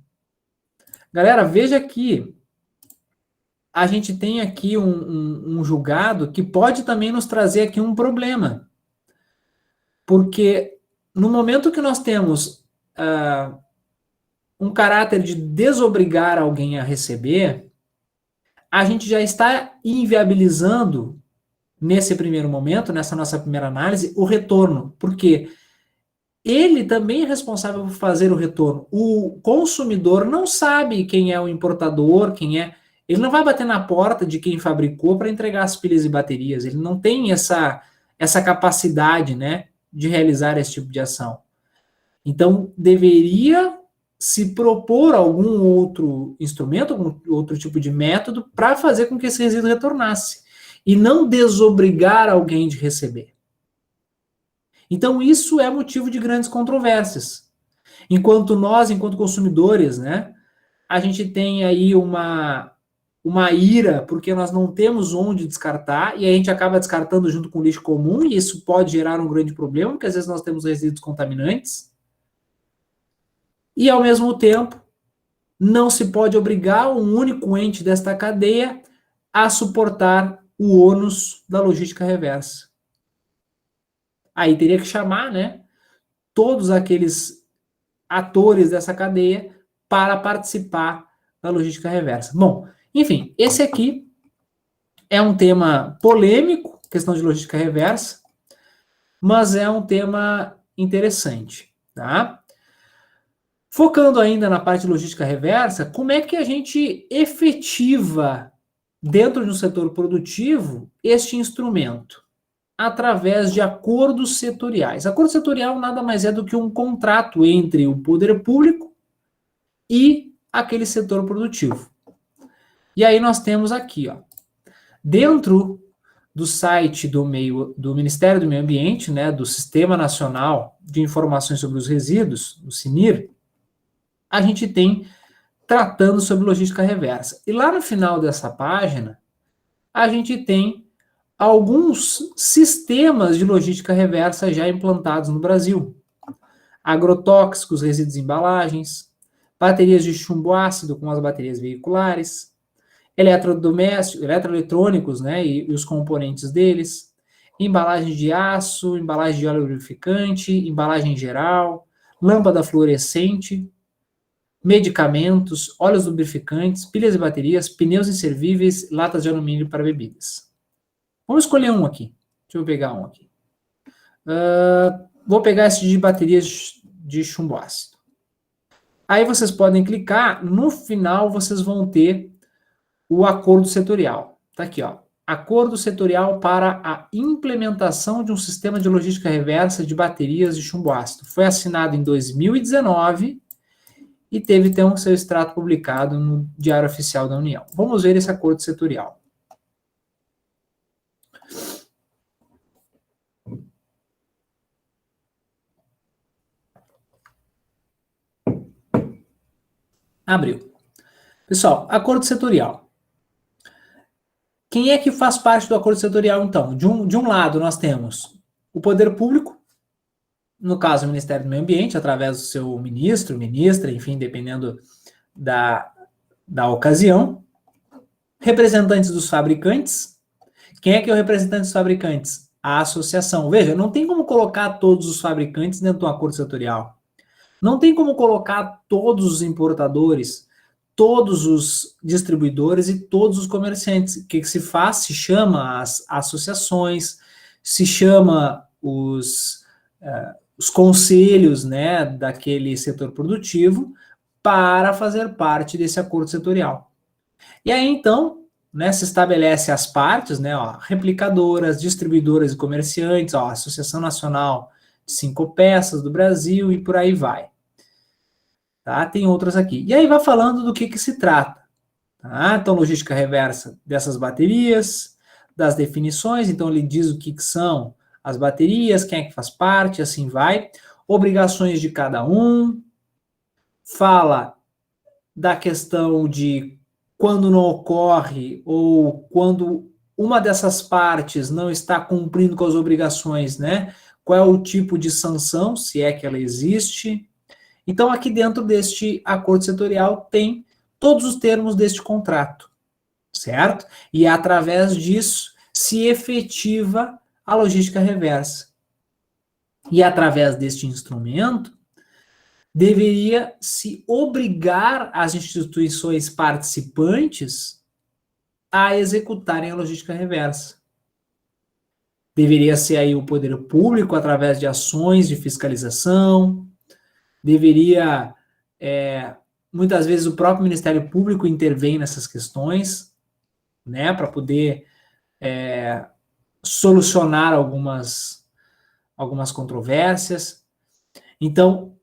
Galera, veja que a gente tem aqui um julgado que pode também nos trazer aqui um problema. Porque no momento que nós temos um caráter de desobrigar alguém a receber, a gente já está inviabilizando, nesse primeiro momento, nessa nossa primeira análise, o retorno. Porque ele também é responsável por fazer o retorno. O consumidor não sabe quem é o importador, quem é. Ele não vai bater na porta de quem fabricou para entregar as pilhas e baterias. Ele não tem essa capacidade, né, de realizar esse tipo de ação. Então, deveria se propor algum outro instrumento, algum outro tipo de método para fazer com que esse resíduo retornasse. E não desobrigar alguém de receber. Então, isso é motivo de grandes controvérsias. Enquanto nós, enquanto consumidores, né, a gente tem aí uma ira, porque nós não temos onde descartar, e a gente acaba descartando junto com o lixo comum, e isso pode gerar um grande problema, porque às vezes nós temos resíduos contaminantes. E, ao mesmo tempo, não se pode obrigar um único ente desta cadeia a suportar o ônus da logística reversa. Aí teria que chamar, né, todos aqueles atores dessa cadeia para participar da logística reversa. Bom, enfim, esse aqui é um tema polêmico, questão de logística reversa, mas é um tema interessante, tá? Focando ainda na parte de logística reversa, como é que a gente efetiva dentro de um setor produtivo este instrumento? Através de acordos setoriais. Acordo setorial nada mais é do que um contrato entre o poder público e aquele setor produtivo. E aí nós temos aqui, ó, dentro do site do Ministério do Meio Ambiente, né, do Sistema Nacional de Informações sobre os Resíduos, o SINIR, a gente tem tratando sobre logística reversa. E lá no final dessa página, a gente tem alguns sistemas de logística reversa já implantados no Brasil. Agrotóxicos, resíduos de embalagens, baterias de chumbo ácido com as baterias veiculares, eletrodomésticos, eletroeletrônicos, né, e os componentes deles, embalagem de aço, embalagem de óleo lubrificante, embalagem geral, lâmpada fluorescente, medicamentos, óleos lubrificantes, pilhas e baterias, pneus inservíveis, latas de alumínio para bebidas. Vamos escolher um aqui. Deixa eu pegar um aqui. Vou pegar esse de baterias de chumbo ácido. Aí vocês podem clicar, no final vocês vão ter o acordo setorial. Tá aqui, ó. Acordo setorial para a implementação de um sistema de logística reversa de baterias de chumbo ácido. Foi assinado em 2019 e teve então seu extrato publicado no Diário Oficial da União. Vamos ver esse acordo setorial. Abriu. Pessoal, acordo setorial. Quem é que faz parte do acordo setorial, então? De um lado, nós temos o poder público, no caso, o Ministério do Meio Ambiente, através do seu ministro, ministra, enfim, dependendo da ocasião. Representantes dos fabricantes. Quem é que é o representante dos fabricantes? A associação. Veja, não tem como colocar todos os fabricantes dentro do acordo setorial. Não tem como colocar todos os importadores, todos os distribuidores e todos os comerciantes. O que se faz? Se chama as associações, se chama os conselhos, né, daquele setor produtivo para fazer parte desse acordo setorial. E aí, então, né, se estabelece as partes, né, ó, replicadoras, distribuidoras e comerciantes, ó, Associação Nacional de 5 Peças do Brasil e por aí vai. Tá? Tem outras aqui. E aí vai falando do que se trata. Tá? Então, logística reversa dessas baterias, das definições, então ele diz o que são as baterias, quem é que faz parte, assim vai. Obrigações de cada um, fala da questão de quando não ocorre ou quando uma dessas partes não está cumprindo com as obrigações, né? Qual é o tipo de sanção, se é que ela existe. Então, aqui dentro deste acordo setorial tem todos os termos deste contrato. certo? E através disso se efetiva a logística reversa. E através deste instrumento, deveria se obrigar as instituições participantes a executarem a logística reversa. Deveria ser aí o poder público através de ações de fiscalização, deveria, muitas vezes o próprio Ministério Público intervém nessas questões, né, para poder solucionar algumas controvérsias. Então,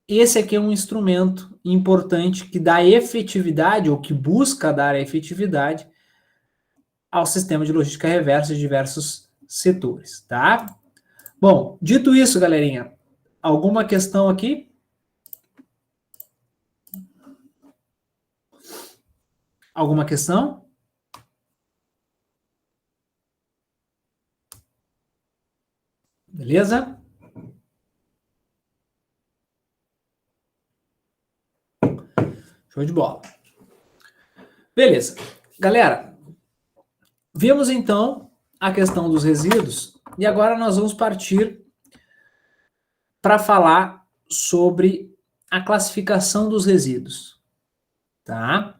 esse aqui é um instrumento importante que dá efetividade, ou que busca dar efetividade ao sistema de logística reversa de diversos setores, tá? Bom, dito isso, galerinha, alguma questão aqui? Alguma questão? Beleza? Show de bola. Beleza. Galera, vimos então a questão dos resíduos e agora nós vamos partir para falar sobre a classificação dos resíduos, tá?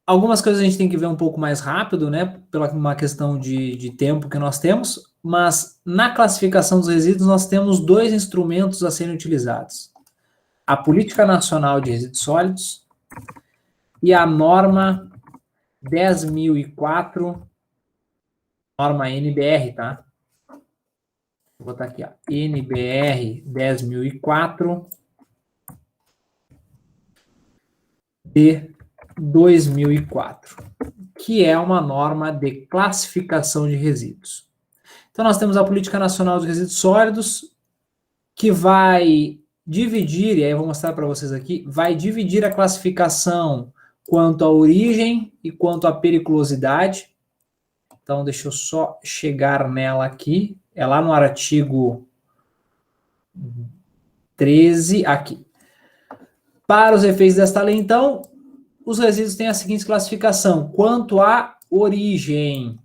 Algumas coisas a gente tem que ver um pouco mais rápido, né, pela uma questão de tempo que nós temos, mas na classificação dos resíduos nós temos dois instrumentos a serem utilizados. A Política Nacional de Resíduos Sólidos e a norma 10.004, norma NBR, tá? Vou botar aqui, ó, NBR 10.004 de 2004, que é uma norma de classificação de resíduos. Então, nós temos a Política Nacional de Resíduos Sólidos, que vai dividir, e aí eu vou mostrar para vocês aqui, vai dividir a classificação quanto à origem e quanto à periculosidade. Então, deixa eu só chegar nela aqui. É lá no artigo 13, aqui. Para os efeitos desta lei, então, os resíduos têm a seguinte classificação: quanto à origem,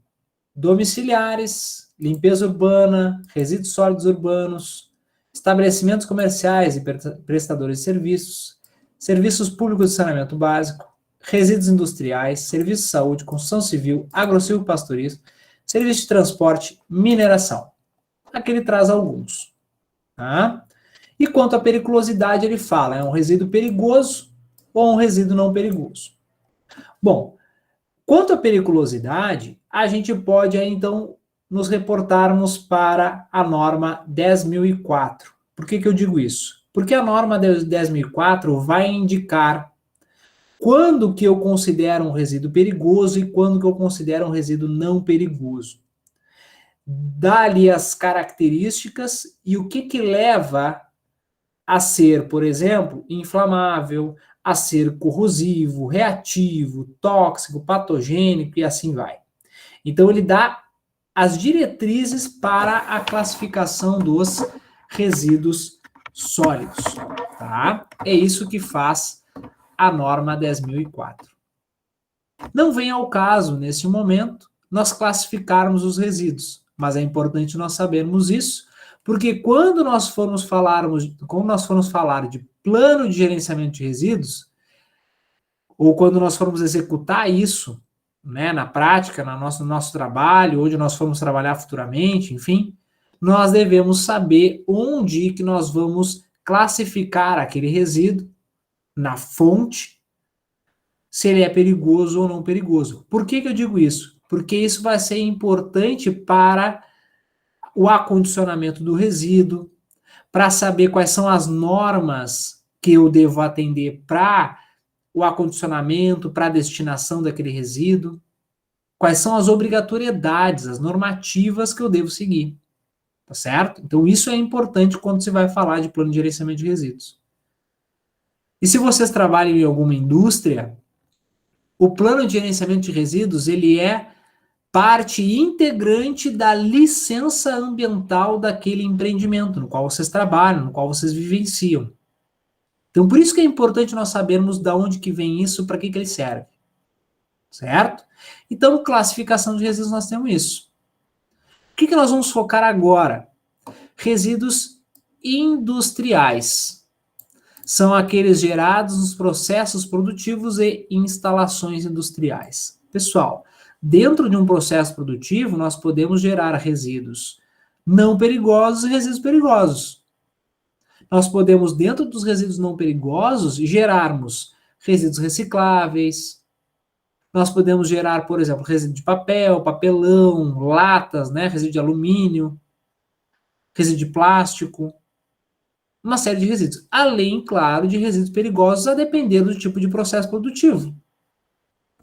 domiciliares, limpeza urbana, resíduos sólidos urbanos, estabelecimentos comerciais e prestadores de serviços, serviços públicos de saneamento básico, resíduos industriais, serviços de saúde, construção civil, agro-silvopastorismo, serviço de transporte, mineração. Aqui ele traz alguns, tá? E quanto à periculosidade, ele fala, é um resíduo perigoso ou um resíduo não perigoso. Bom, quanto à periculosidade, a gente pode aí, então, nos reportarmos para a norma 10.004. Por que eu digo isso? Porque a norma 10.004 vai indicar quando que eu considero um resíduo perigoso e quando que eu considero um resíduo não perigoso. Dá-lhe as características e o que leva a ser, por exemplo, inflamável, a ser corrosivo, reativo, tóxico, patogênico e assim vai. Então ele dá as diretrizes para a classificação dos resíduos sólidos, tá? É isso que faz a norma 10.004. Não vem ao caso, nesse momento, nós classificarmos os resíduos, mas é importante nós sabermos isso, porque quando nós formos falar de plano de gerenciamento de resíduos, ou quando nós formos executar isso, né, na prática, no nosso trabalho, onde nós formos trabalhar futuramente, enfim, nós devemos saber onde que nós vamos classificar aquele resíduo na fonte, se ele é perigoso ou não perigoso. Por que eu digo isso? Porque isso vai ser importante para o acondicionamento do resíduo, para saber quais são as normas que eu devo atender para o acondicionamento, para a destinação daquele resíduo, quais são as obrigatoriedades, as normativas que eu devo seguir, tá certo? Então isso é importante quando se vai falar de plano de gerenciamento de resíduos. E se vocês trabalham em alguma indústria, o plano de gerenciamento de resíduos, ele é parte integrante da licença ambiental daquele empreendimento no qual vocês trabalham, no qual vocês vivenciam. Então, por isso que é importante nós sabermos de onde que vem isso, para que ele serve. Certo? Então, classificação de resíduos, nós temos isso. O que nós vamos focar agora? Resíduos industriais. São aqueles gerados nos processos produtivos e instalações industriais. Pessoal, dentro de um processo produtivo, nós podemos gerar resíduos não perigosos e resíduos perigosos. Nós podemos, dentro dos resíduos não perigosos, gerarmos resíduos recicláveis. Nós podemos gerar, por exemplo, resíduo de papel, papelão, latas, né, resíduo de alumínio, resíduo de plástico, uma série de resíduos. Além, claro, de resíduos perigosos, a depender do tipo de processo produtivo.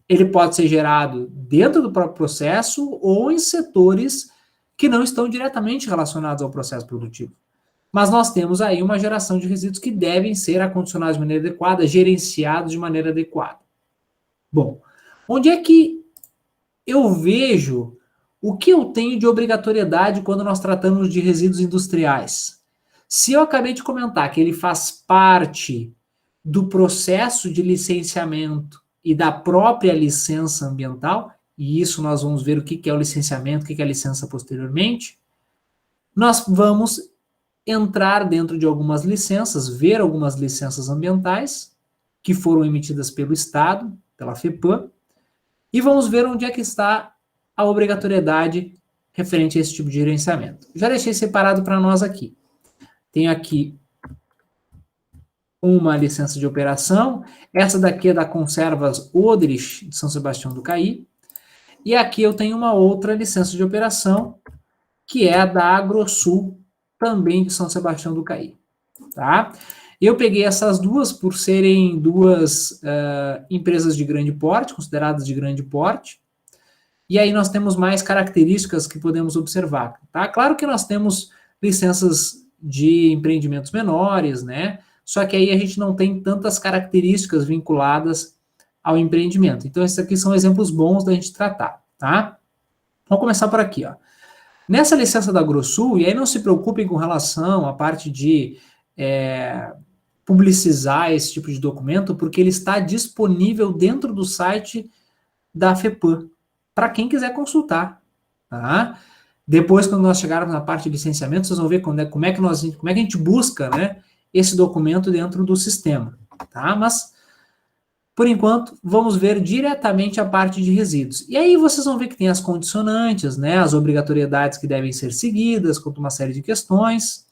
Ele pode ser gerado dentro do próprio processo ou em setores que não estão diretamente relacionados ao processo produtivo. Mas nós temos aí uma geração de resíduos que devem ser acondicionados de maneira adequada, gerenciados de maneira adequada. Bom, onde é que eu vejo o que eu tenho de obrigatoriedade quando nós tratamos de resíduos industriais? Se eu acabei de comentar que ele faz parte do processo de licenciamento e da própria licença ambiental, e isso nós vamos ver o que é o licenciamento, o que é a licença posteriormente, nós vamos entrar dentro de algumas licenças, ver algumas licenças ambientais que foram emitidas pelo Estado, pela FEPAM, e vamos ver onde é que está a obrigatoriedade referente a esse tipo de gerenciamento. Já deixei separado para nós aqui. Tenho aqui uma licença de operação, essa daqui é da Conservas Odrich, de São Sebastião do Caí, e aqui eu tenho uma outra licença de operação, que é a da Agrosul, também de São Sebastião do Caí. Tá? Eu peguei essas duas por serem duas empresas de grande porte, consideradas de grande porte, e aí nós temos mais características que podemos observar. Tá? Claro que nós temos licenças de empreendimentos menores, né? Só que aí a gente não tem tantas características vinculadas ao empreendimento. Então, esses aqui são exemplos bons da gente tratar, tá? Vamos começar por aqui, ó. Nessa licença da Agrosul, e aí não se preocupem com relação à parte de publicizar esse tipo de documento, porque ele está disponível dentro do site da FEPAM, para quem quiser consultar, tá? Depois, quando nós chegarmos na parte de licenciamento, vocês vão ver como é que a gente busca, né, esse documento dentro do sistema, tá? Mas, por enquanto, vamos ver diretamente a parte de resíduos. E aí vocês vão ver que tem as condicionantes, né, as obrigatoriedades que devem ser seguidas, quanto uma série de questões.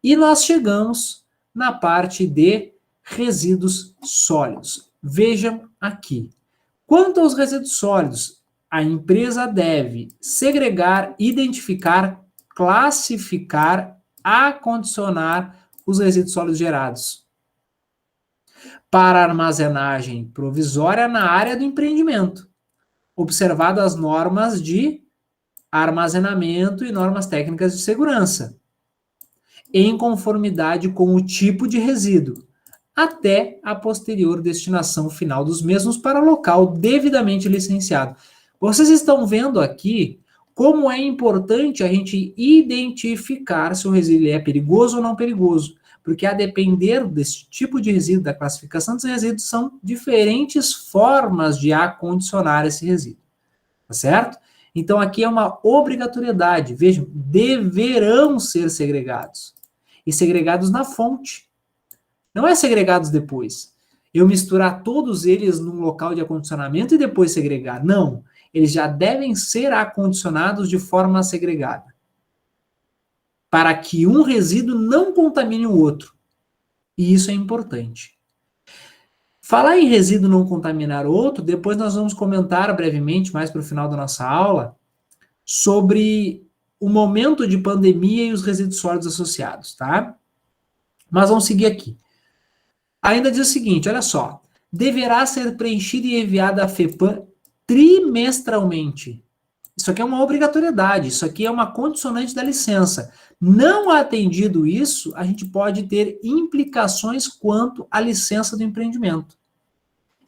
E nós chegamos na parte de resíduos sólidos. Vejam aqui. Quanto aos resíduos sólidos, a empresa deve segregar, identificar, classificar, acondicionar os resíduos sólidos gerados para armazenagem provisória na área do empreendimento, observado as normas de armazenamento e normas técnicas de segurança, em conformidade com o tipo de resíduo, até a posterior destinação final dos mesmos para local devidamente licenciado. Vocês estão vendo aqui como é importante a gente identificar se o resíduo é perigoso ou não perigoso, porque a depender desse tipo de resíduo, da classificação dos resíduos, são diferentes formas de acondicionar esse resíduo, tá certo? Então aqui é uma obrigatoriedade, vejam, deverão ser segregados, e segregados na fonte, não é segregados depois. Eu misturar todos eles num local de acondicionamento e depois segregar, não. Eles já devem ser acondicionados de forma segregada, para que um resíduo não contamine o outro. E isso é importante. Falar em resíduo não contaminar o outro, depois nós vamos comentar brevemente, mais para o final da nossa aula, sobre o momento de pandemia e os resíduos sólidos associados, tá? Mas vamos seguir aqui. Ainda diz o seguinte, olha só, deverá ser preenchida e enviada à FEPAM trimestralmente. Isso aqui é uma obrigatoriedade, isso aqui é uma condicionante da licença. Não atendido isso, a gente pode ter implicações quanto à licença do empreendimento.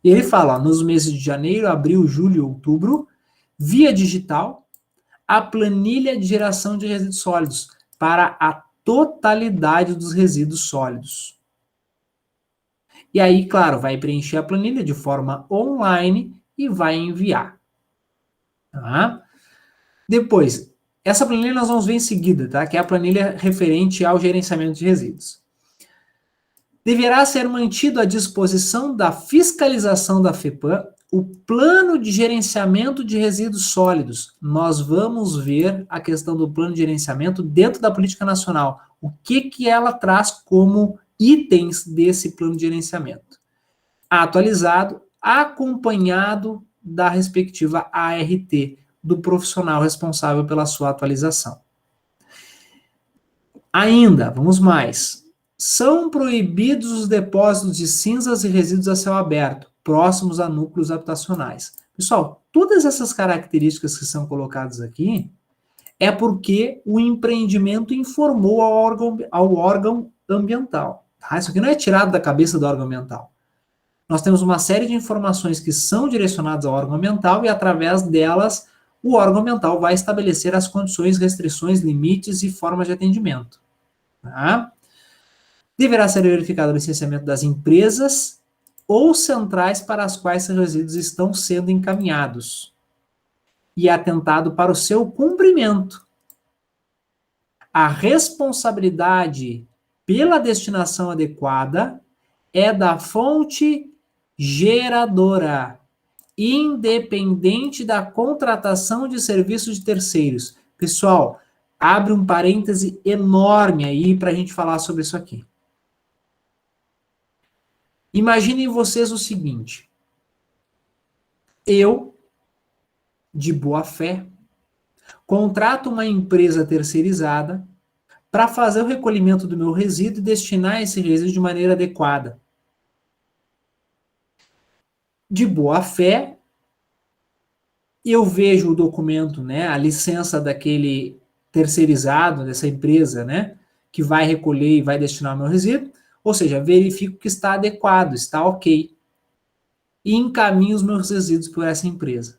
E ele fala, ó, nos meses de janeiro, abril, julho e outubro, via digital, a planilha de geração de resíduos sólidos para a totalidade dos resíduos sólidos. E aí, claro, vai preencher a planilha de forma online e vai enviar. Tá? Depois, essa planilha nós vamos ver em seguida, tá? Que é a planilha referente ao gerenciamento de resíduos. Deverá ser mantido à disposição da fiscalização da FEPAM o plano de gerenciamento de resíduos sólidos. Nós vamos ver a questão do plano de gerenciamento dentro da política nacional. O que ela traz como itens desse plano de gerenciamento? Atualizado, acompanhado da respectiva ART, do profissional responsável pela sua atualização. Ainda, vamos mais. São proibidos os depósitos de cinzas e resíduos a céu aberto, próximos a núcleos habitacionais. Pessoal, todas essas características que são colocadas aqui é porque o empreendimento informou ao órgão ambiental. Tá? Isso aqui não é tirado da cabeça do órgão ambiental. Nós temos uma série de informações que são direcionadas ao órgão ambiental e, através delas, o órgão ambiental vai estabelecer as condições, restrições, limites e formas de atendimento. Tá? Deverá ser verificado o licenciamento das empresas ou centrais para as quais esses resíduos estão sendo encaminhados e atentado para o seu cumprimento. A responsabilidade pela destinação adequada é da fonte geradora, independente da contratação de serviços de terceiros. Pessoal, abre um parêntese enorme aí para a gente falar sobre isso aqui. Imaginem vocês o seguinte: eu, de boa fé, contrato uma empresa terceirizada para fazer o recolhimento do meu resíduo e destinar esse resíduo de maneira adequada. De boa fé, eu vejo o documento, né, a licença daquele terceirizado, dessa empresa, né, que vai recolher e vai destinar o meu resíduo, ou seja, verifico que está adequado, está ok, e encaminho os meus resíduos por essa empresa.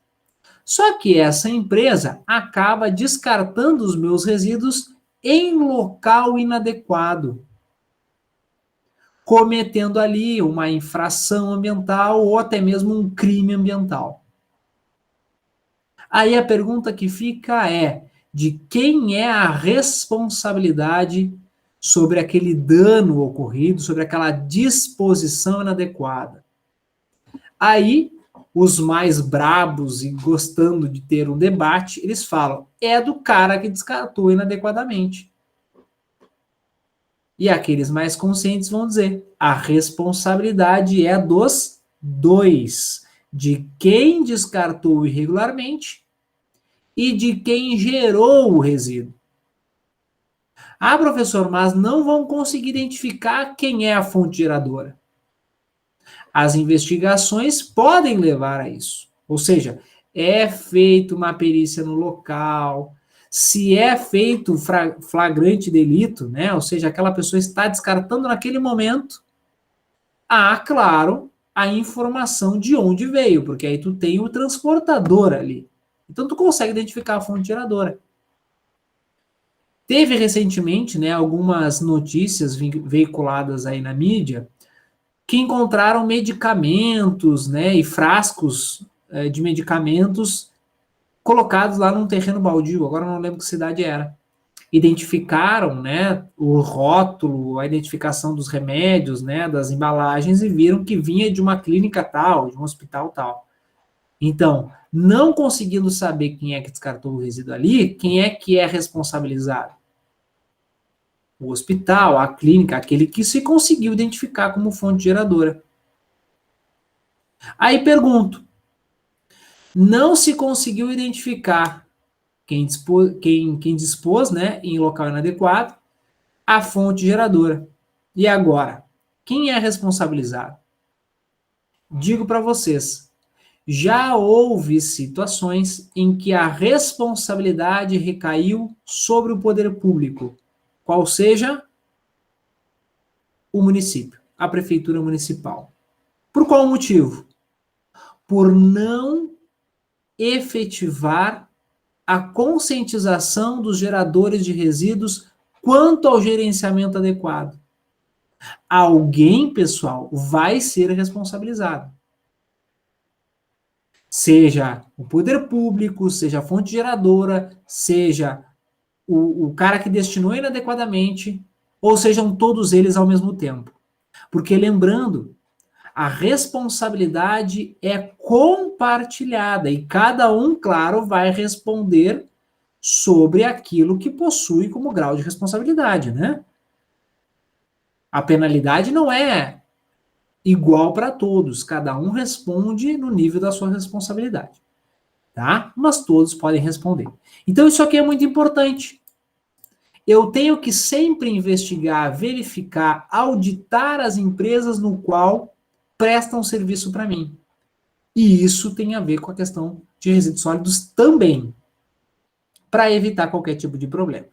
Só que essa empresa acaba descartando os meus resíduos em local inadequado, cometendo ali uma infração ambiental ou até mesmo um crime ambiental. Aí a pergunta que fica é: de quem é a responsabilidade sobre aquele dano ocorrido, sobre aquela disposição inadequada? Aí, os mais brabos e gostando de ter um debate, eles falam: é do cara que descartou inadequadamente. E aqueles mais conscientes vão dizer: a responsabilidade é dos dois, de quem descartou irregularmente e de quem gerou o resíduo. Ah, professor, mas não vão conseguir identificar quem é a fonte geradora. As investigações podem levar a isso. Ou seja, é feita uma perícia no local. Se é feito flagrante delito, né? Ou seja, aquela pessoa está descartando naquele momento, há, claro, a informação de onde veio, porque aí tu tem o transportador ali. Então tu consegue identificar a fonte geradora. Teve recentemente, né, algumas notícias veiculadas aí na mídia que encontraram medicamentos, né, e frascos de medicamentos colocados lá num terreno baldio. Agora não lembro que cidade era. Identificaram, né, o rótulo, a identificação dos remédios, né, das embalagens, e viram que vinha de uma clínica tal, de um hospital tal. Então, não conseguindo saber quem é que descartou o resíduo ali, quem é que é responsabilizado? O hospital, a clínica, aquele que se conseguiu identificar como fonte geradora. Aí pergunto: não se conseguiu identificar quem dispôs, né, em local inadequado, a fonte geradora. E agora? Quem é responsabilizado? Digo para vocês, já houve situações em que a responsabilidade recaiu sobre o poder público, qual seja o município, a prefeitura municipal. Por qual motivo? Por não efetivar a conscientização dos geradores de resíduos quanto ao gerenciamento adequado. Alguém, pessoal, vai ser responsabilizado. Seja o poder público, seja a fonte geradora, seja o cara que destinou inadequadamente, ou sejam todos eles ao mesmo tempo. Porque, lembrando, a responsabilidade é compartilhada e cada um, claro, vai responder sobre aquilo que possui como grau de responsabilidade, né? A penalidade não é igual para todos, cada um responde no nível da sua responsabilidade, tá? Mas todos podem responder. Então isso aqui é muito importante. Eu tenho que sempre investigar, verificar, auditar as empresas no qual prestam serviço para mim. E isso tem a ver com a questão de resíduos sólidos também, para evitar qualquer tipo de problema.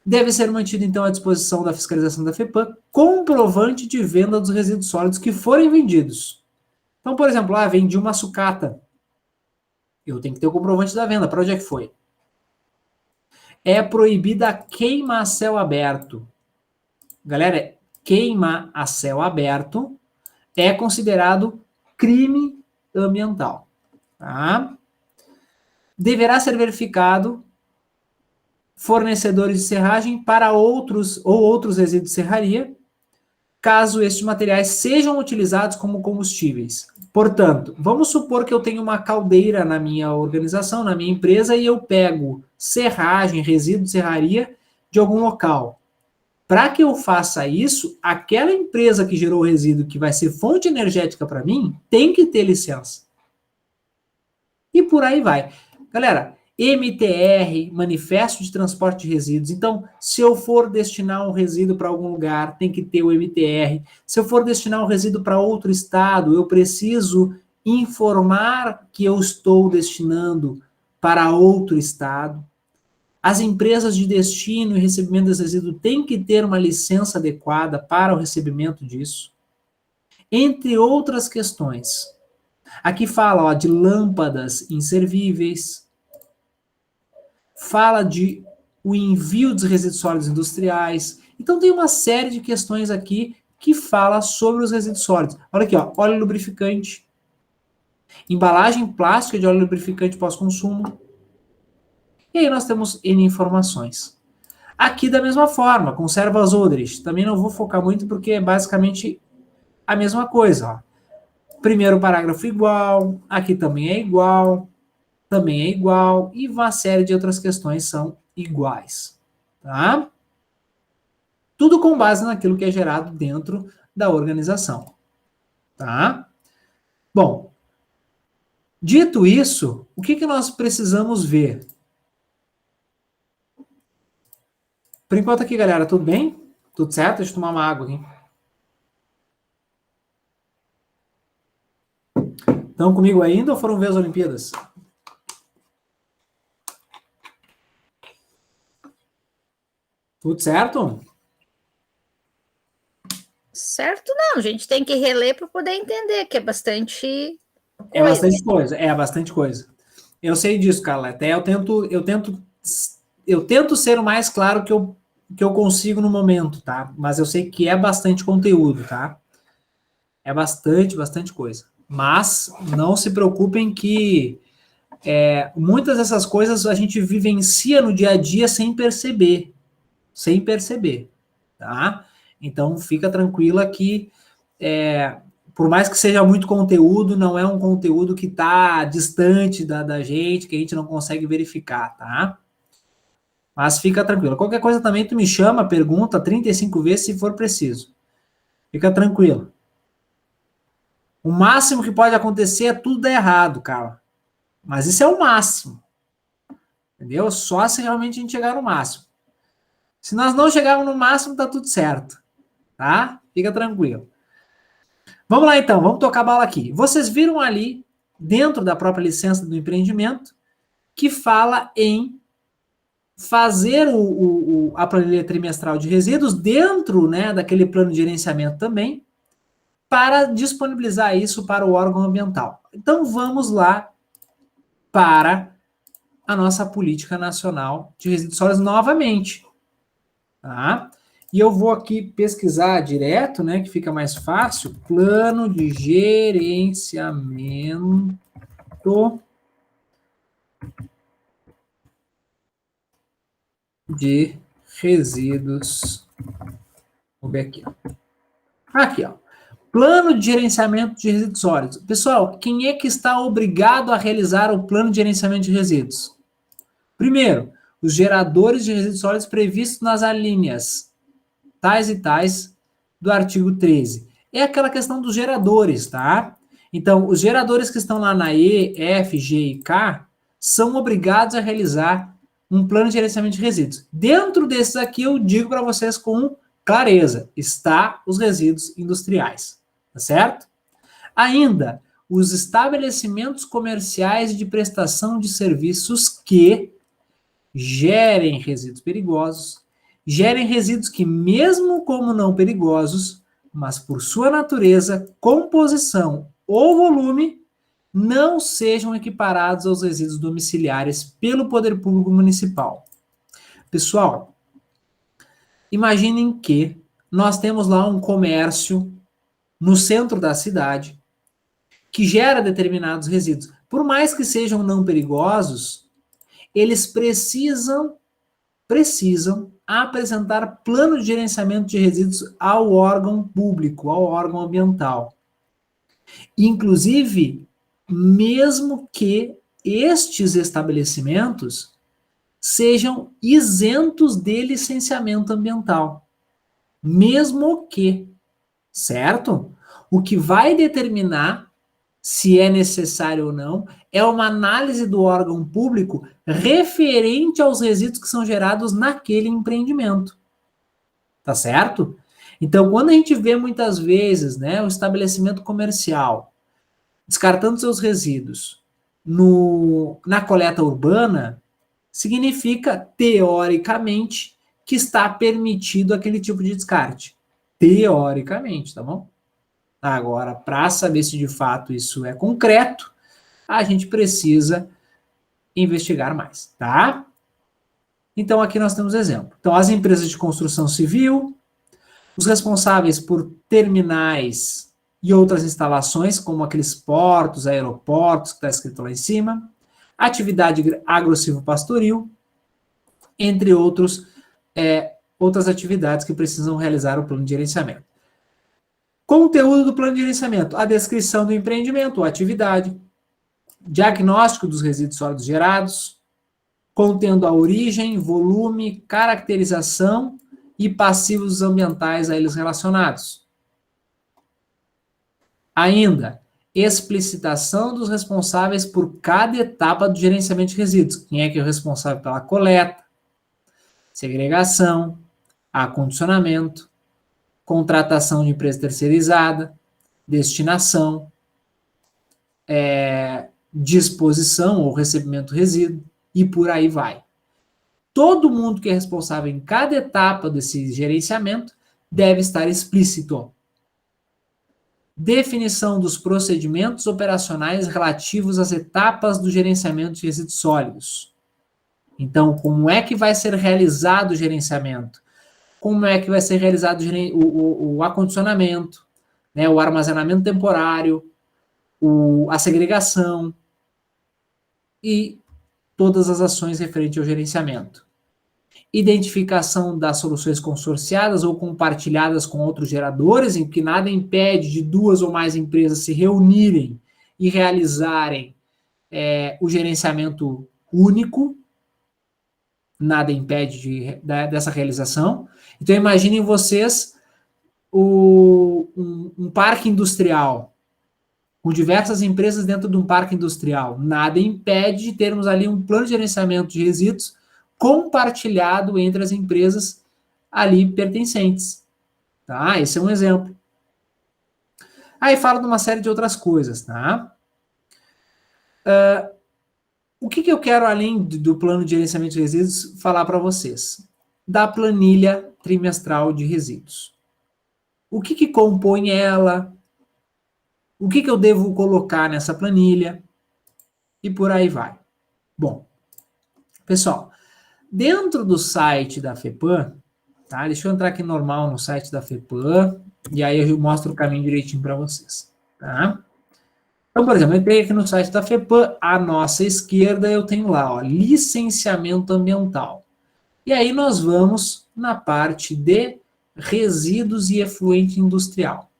Deve ser mantido, então, à disposição da fiscalização da FEPAM comprovante de venda dos resíduos sólidos que forem vendidos. Então, por exemplo, vendi uma sucata. Eu tenho que ter o comprovante da venda. Para onde é que foi? É proibida a queima a céu aberto. Galera, queima a céu aberto é considerado crime ambiental. Tá? Deverá ser verificado fornecedores de serragem para outros resíduos de serraria, caso estes materiais sejam utilizados como combustíveis. Portanto, vamos supor que eu tenho uma caldeira na minha organização, na minha empresa, e eu pego serragem, resíduo de serraria de algum local. Para que eu faça isso, aquela empresa que gerou o resíduo, que vai ser fonte energética para mim, tem que ter licença. E por aí vai. Galera, MTR, Manifesto de Transporte de Resíduos. Então, se eu for destinar um resíduo para algum lugar, tem que ter o MTR. Se eu for destinar um resíduo para outro estado, eu preciso informar que eu estou destinando para outro estado. As empresas de destino e recebimento desse resíduo têm que ter uma licença adequada para o recebimento disso. Entre outras questões. Aqui fala de lâmpadas inservíveis, fala de o envio dos resíduos sólidos industriais. Então tem uma série de questões aqui que fala sobre os resíduos sólidos. Olha aqui, óleo lubrificante, embalagem plástica de óleo lubrificante pós-consumo. E aí nós temos N informações. Aqui da mesma forma, conservas odres. Também não vou focar muito porque é basicamente a mesma coisa. Primeiro parágrafo igual, aqui também é igual, e uma série de outras questões são iguais, tá? Tudo com base naquilo que é gerado dentro da organização, tá? Bom, dito isso, o que nós precisamos ver? Por enquanto aqui, galera, tudo bem? Tudo certo? Deixa eu tomar uma água aqui. Estão comigo ainda ou foram ver as Olimpíadas? Tudo certo? Certo, não. A gente tem que reler para poder entender, que é bastante coisa. É bastante coisa, bastante coisa. Eu sei disso, Carla. Até eu tento ser o mais claro que eu consigo no momento, tá? Mas eu sei que é bastante conteúdo, tá? É bastante coisa. Mas não se preocupem que muitas dessas coisas a gente vivencia no dia a dia sem perceber, tá? Então fica tranquila que por mais que seja muito conteúdo, não é um conteúdo que está distante da gente, que a gente não consegue verificar, tá? Mas fica tranquilo. Qualquer coisa também tu me chama, pergunta 35 vezes se for preciso. Fica tranquilo. O máximo que pode acontecer é tudo dar errado, cara. Mas isso é o máximo. Entendeu? Só se realmente a gente chegar no máximo. Se nós não chegarmos no máximo, tá tudo certo. Tá? Fica tranquilo. Vamos lá então, vamos tocar a bala aqui. Vocês viram ali, dentro da própria licença do empreendimento, que fala em fazer a planilha trimestral de resíduos dentro, né, daquele plano de gerenciamento também, para disponibilizar isso para o órgão ambiental. Então vamos lá para a nossa política nacional de resíduos sólidos novamente. Tá? E eu vou aqui pesquisar direto, né, que fica mais fácil, plano de gerenciamento de resíduos. Vou ver aqui, ó. Aqui, ó. Plano de gerenciamento de resíduos sólidos. Pessoal, quem é que está obrigado a realizar o plano de gerenciamento de resíduos? Primeiro, os geradores de resíduos sólidos previstos nas alíneas tais e tais do artigo 13. É aquela questão dos geradores, tá? Então, os geradores que estão lá na E, F, G e K são obrigados a realizar um plano de gerenciamento de resíduos. Dentro desses aqui, eu digo para vocês com clareza, está os resíduos industriais, tá certo? Ainda, os estabelecimentos comerciais de prestação de serviços que gerem resíduos perigosos, gerem resíduos que, mesmo como não perigosos, mas por sua natureza, composição ou volume, não sejam equiparados aos resíduos domiciliares pelo poder público municipal. Pessoal, imaginem que nós temos lá um comércio no centro da cidade que gera determinados resíduos. Por mais que sejam não perigosos, eles precisam apresentar plano de gerenciamento de resíduos ao órgão público, ao órgão ambiental. Inclusive, mesmo que estes estabelecimentos sejam isentos de licenciamento ambiental. Mesmo que, certo? O que vai determinar se é necessário ou não é uma análise do órgão público referente aos resíduos que são gerados naquele empreendimento. Tá certo? Então, quando a gente vê muitas vezes, né, o estabelecimento comercial descartando seus resíduos na coleta urbana, significa, teoricamente, que está permitido aquele tipo de descarte. Teoricamente, tá bom? Agora, para saber se de fato isso é concreto, a gente precisa investigar mais, tá? Então, aqui nós temos exemplo. Então, as empresas de construção civil, os responsáveis por terminais e outras instalações, como aqueles portos, aeroportos, que está escrito lá em cima, atividade agro-silvopastoril, entre outras atividades que precisam realizar o plano de gerenciamento. Conteúdo do plano de gerenciamento: a descrição do empreendimento, a atividade, diagnóstico dos resíduos sólidos gerados, contendo a origem, volume, caracterização e passivos ambientais a eles relacionados. Ainda, explicitação dos responsáveis por cada etapa do gerenciamento de resíduos. Quem é que é o responsável pela coleta, segregação, acondicionamento, contratação de empresa terceirizada, destinação, disposição ou recebimento do resíduo, e por aí vai. Todo mundo que é responsável em cada etapa desse gerenciamento deve estar explícito. Definição dos procedimentos operacionais relativos às etapas do gerenciamento de resíduos sólidos. Então, como é que vai ser realizado o gerenciamento? Como é que vai ser realizado o acondicionamento, né, o armazenamento temporário, a segregação e todas as ações referentes ao gerenciamento. Identificação das soluções consorciadas ou compartilhadas com outros geradores, em que nada impede de duas ou mais empresas se reunirem e realizarem o gerenciamento único. Nada impede dessa realização. Então, imaginem vocês um parque industrial, com diversas empresas dentro de um parque industrial. Nada impede de termos ali um plano de gerenciamento de resíduos compartilhado entre as empresas ali pertencentes. Tá? Esse é um exemplo. Aí fala de uma série de outras coisas. Tá? O que eu quero, além do plano de gerenciamento de resíduos, falar para vocês? Da planilha trimestral de resíduos. O que compõe ela? O que eu devo colocar nessa planilha? E por aí vai. Bom, pessoal, dentro do site da FEPAM, Tá? Deixa eu entrar aqui normal no site da FEPAM, e aí eu mostro o caminho direitinho para vocês. Tá? Então, por exemplo, eu entrei aqui no site da FEPAM, à nossa esquerda eu tenho lá, ó, licenciamento ambiental. E aí nós vamos na parte de resíduos e efluente industrial.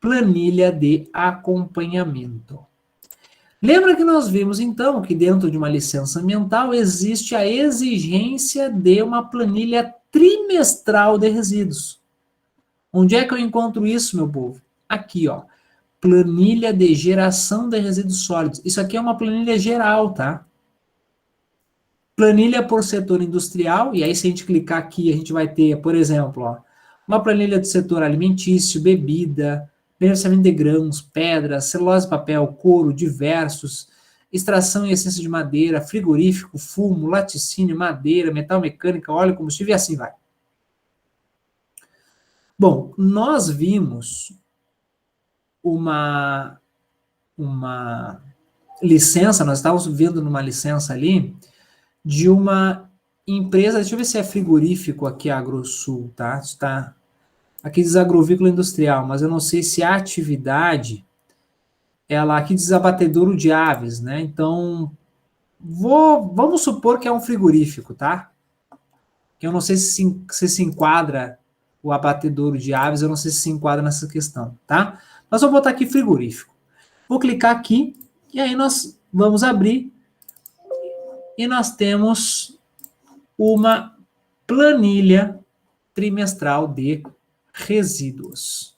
Planilha de acompanhamento. Lembra que nós vimos, então, que dentro de uma licença ambiental existe a exigência de uma planilha trimestral de resíduos. Onde é que eu encontro isso, meu povo? Aqui, ó. Planilha de geração de resíduos sólidos. Isso aqui é uma planilha geral, tá? Planilha por setor industrial, e aí se a gente clicar aqui, a gente vai ter, por exemplo, ó, uma planilha do setor alimentício, bebida, beneficiamento de grãos, pedras, celulose, papel, couro, diversos, extração e essência de madeira, frigorífico, fumo, laticínio, madeira, metal mecânica, óleo, combustível e assim vai. Bom, nós vimos uma licença, nós estávamos vendo numa licença ali, de uma empresa, deixa eu ver se é frigorífico aqui, AgroSul, tá? Está aqui diz agrovícola industrial, mas eu não sei se a atividade, ela aqui diz abatedouro de aves, né? Então, vamos supor que é um frigorífico, tá? Que eu não sei se enquadra o abatedouro de aves, eu não sei se se enquadra nessa questão, tá? Mas vou botar aqui frigorífico. Vou clicar aqui, e aí nós vamos abrir, e nós temos uma planilha trimestral de resíduos.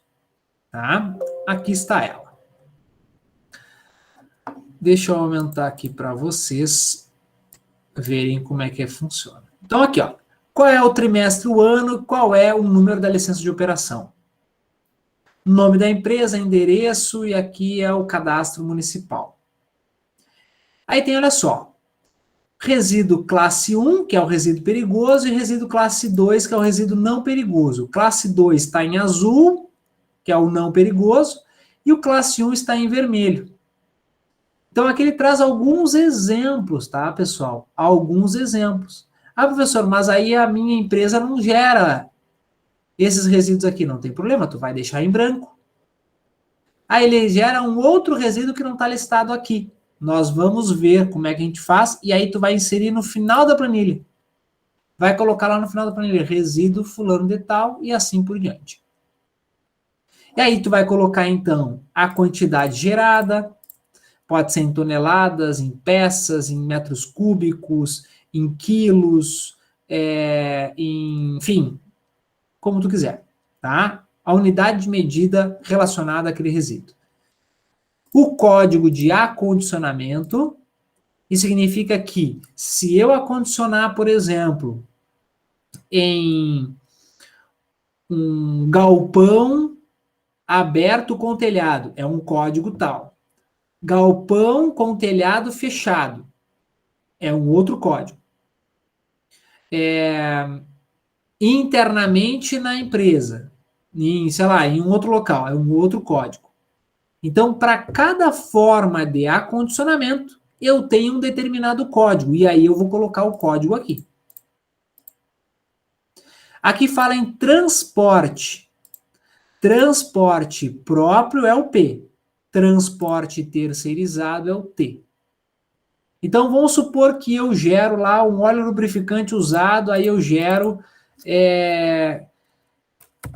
Tá? Aqui está ela. Deixa eu aumentar aqui para vocês verem como é que funciona. Então, aqui, ó. Qual é o trimestre, o ano, qual é o número da licença de operação? Nome da empresa, endereço, e aqui é o cadastro municipal. Aí tem, olha só, resíduo classe 1, que é o resíduo perigoso, e resíduo classe 2, que é o resíduo não perigoso. Classe 2 está em azul, que é o não perigoso, e o classe 1 está em vermelho. Então, aqui ele traz alguns exemplos, tá, pessoal? Alguns exemplos. Ah, professor, mas aí a minha empresa não gera esses resíduos aqui. Não tem problema, tu vai deixar em branco. Aí ele gera um outro resíduo que não está listado aqui. Nós vamos ver como é que a gente faz, e aí tu vai inserir no final da planilha. Vai colocar lá no final da planilha, resíduo fulano de tal, e assim por diante. E aí tu vai colocar, então, a quantidade gerada, pode ser em toneladas, em peças, em metros cúbicos, em quilos, enfim, como tu quiser, tá? A unidade de medida relacionada àquele resíduo. O código de acondicionamento, isso significa que se eu acondicionar, por exemplo, em um galpão aberto com telhado, é um código tal. Galpão com telhado fechado, é um outro código. Internamente na empresa, sei lá, em um outro local, é um outro código. Então, para cada forma de acondicionamento, eu tenho um determinado código, e aí eu vou colocar o código aqui. Aqui fala em transporte. Transporte próprio é o P. Transporte terceirizado é o T. Então, vamos supor que eu gero lá um óleo lubrificante usado, aí eu gero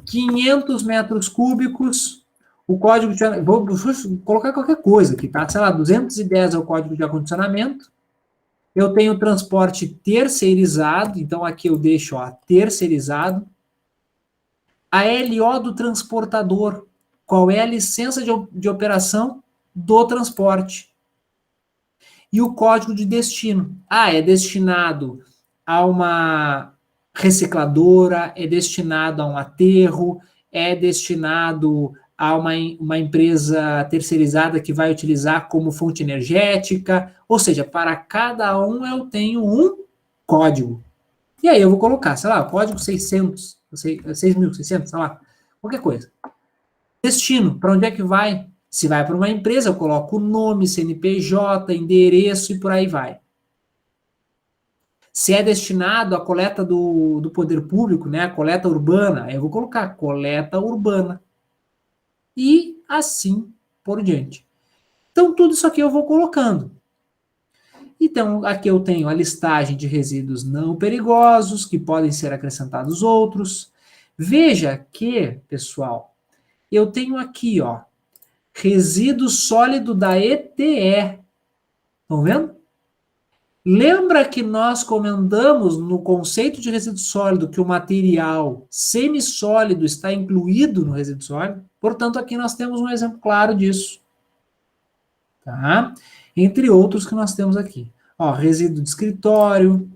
500 metros cúbicos, o código de... Vou colocar qualquer coisa aqui, tá? Sei lá, 210 é o código de acondicionamento. Eu tenho transporte terceirizado, então aqui eu deixo, ó, terceirizado. A LO do transportador, qual é a licença de operação do transporte? E o código de destino. É destinado a uma recicladora, é destinado a um aterro, é destinado a uma empresa terceirizada que vai utilizar como fonte energética, ou seja, para cada um eu tenho um código. E aí eu vou colocar, sei lá, código 600, 6.600, sei lá, qualquer coisa. Destino, para onde é que vai? Se vai para uma empresa, eu coloco o nome, CNPJ, endereço e por aí vai. Se é destinado à coleta do poder público, né, a coleta urbana, eu vou colocar coleta urbana. E assim por diante. Então, tudo isso aqui eu vou colocando. Então, aqui eu tenho a listagem de resíduos não perigosos, que podem ser acrescentados outros. Veja que, pessoal, eu tenho aqui, ó, resíduo sólido da ETE. Estão vendo? Lembra que nós comentamos no conceito de resíduo sólido que o material semissólido está incluído no resíduo sólido? Portanto, aqui nós temos um exemplo claro disso. Tá? Entre outros que nós temos aqui. Ó, resíduo de escritório,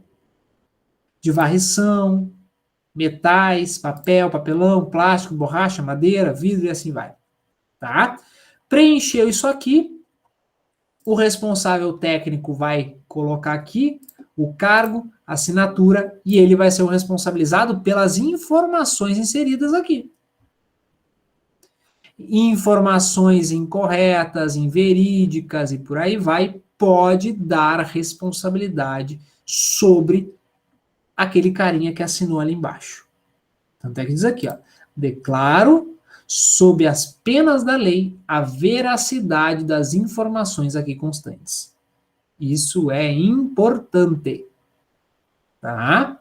de varrição, metais, papel, papelão, plástico, borracha, madeira, vidro e assim vai. Tá? Preencheu isso aqui, o responsável técnico vai colocar aqui o cargo, assinatura, e ele vai ser o responsabilizado pelas informações inseridas aqui. Informações incorretas, inverídicas e por aí vai, pode dar responsabilidade sobre aquele carinha que assinou ali embaixo. Tanto é que diz aqui, ó, declaro sob as penas da lei, a veracidade das informações aqui constantes. Isso é importante. Tá?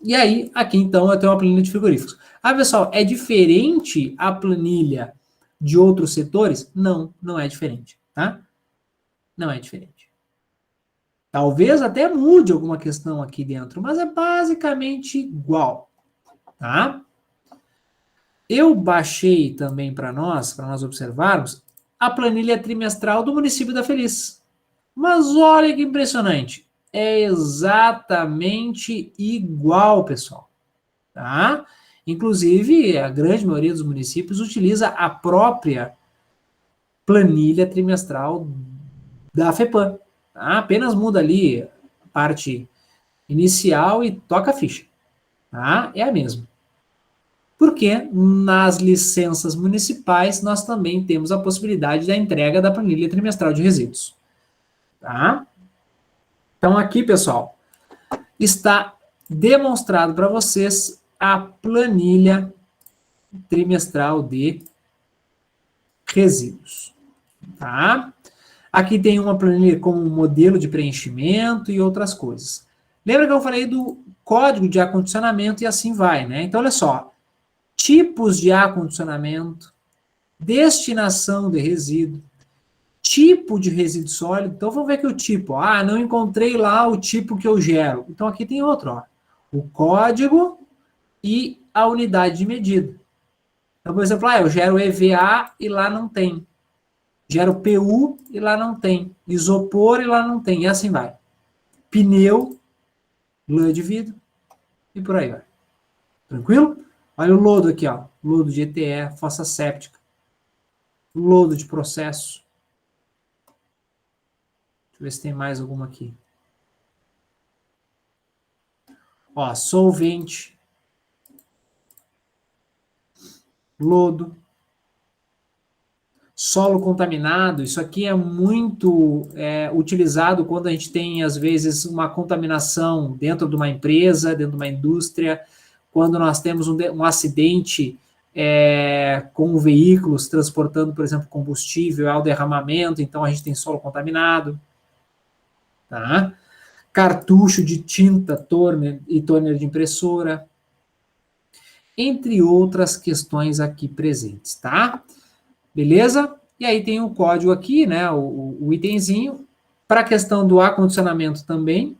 E aí, aqui então, eu tenho uma planilha de frigoríficos. Ah, pessoal, é diferente a planilha de outros setores? Não, não é diferente. Tá? Não é diferente. Talvez até mude alguma questão aqui dentro, mas é basicamente igual. Tá? Eu baixei também para nós observarmos, a planilha trimestral do município da Feliz. Mas olha que impressionante. É exatamente igual, pessoal. Tá? Inclusive, a grande maioria dos municípios utiliza a própria planilha trimestral da FEPAM. Tá? Apenas muda ali a parte inicial e toca a ficha. Tá? É a mesma. Porque nas licenças municipais nós também temos a possibilidade da entrega da planilha trimestral de resíduos. Tá? Então aqui, pessoal, está demonstrado para vocês a planilha trimestral de resíduos. Tá? Aqui tem uma planilha com um modelo de preenchimento e outras coisas. Lembra que eu falei do código de acondicionamento e assim vai, né? Então, olha só. Tipos de acondicionamento, destinação de resíduo, tipo de resíduo sólido. Então, vamos ver aqui o tipo. Ah, não encontrei lá o tipo que eu gero. Então, aqui tem outro, ó. O código e a unidade de medida. Então, por exemplo, eu gero EVA e lá não tem. Gero PU e lá não tem. Isopor e lá não tem. E assim vai. Pneu, lã de vidro e por aí vai. Tranquilo? Olha o lodo aqui, ó. Lodo de ETE, fossa séptica. Lodo de processo. Deixa eu ver se tem mais alguma aqui. Ó, solvente. Lodo. Solo contaminado. Isso aqui é muito utilizado quando a gente tem, às vezes, uma contaminação dentro de uma empresa, dentro de uma indústria, quando nós temos um acidente com veículos transportando, por exemplo, combustível ao derramamento, então a gente tem solo contaminado. Tá? Cartucho de tinta, toner e toner de impressora, entre outras questões aqui presentes, tá? Beleza? E aí tem o código aqui, né, o itemzinho, para a questão do acondicionamento também.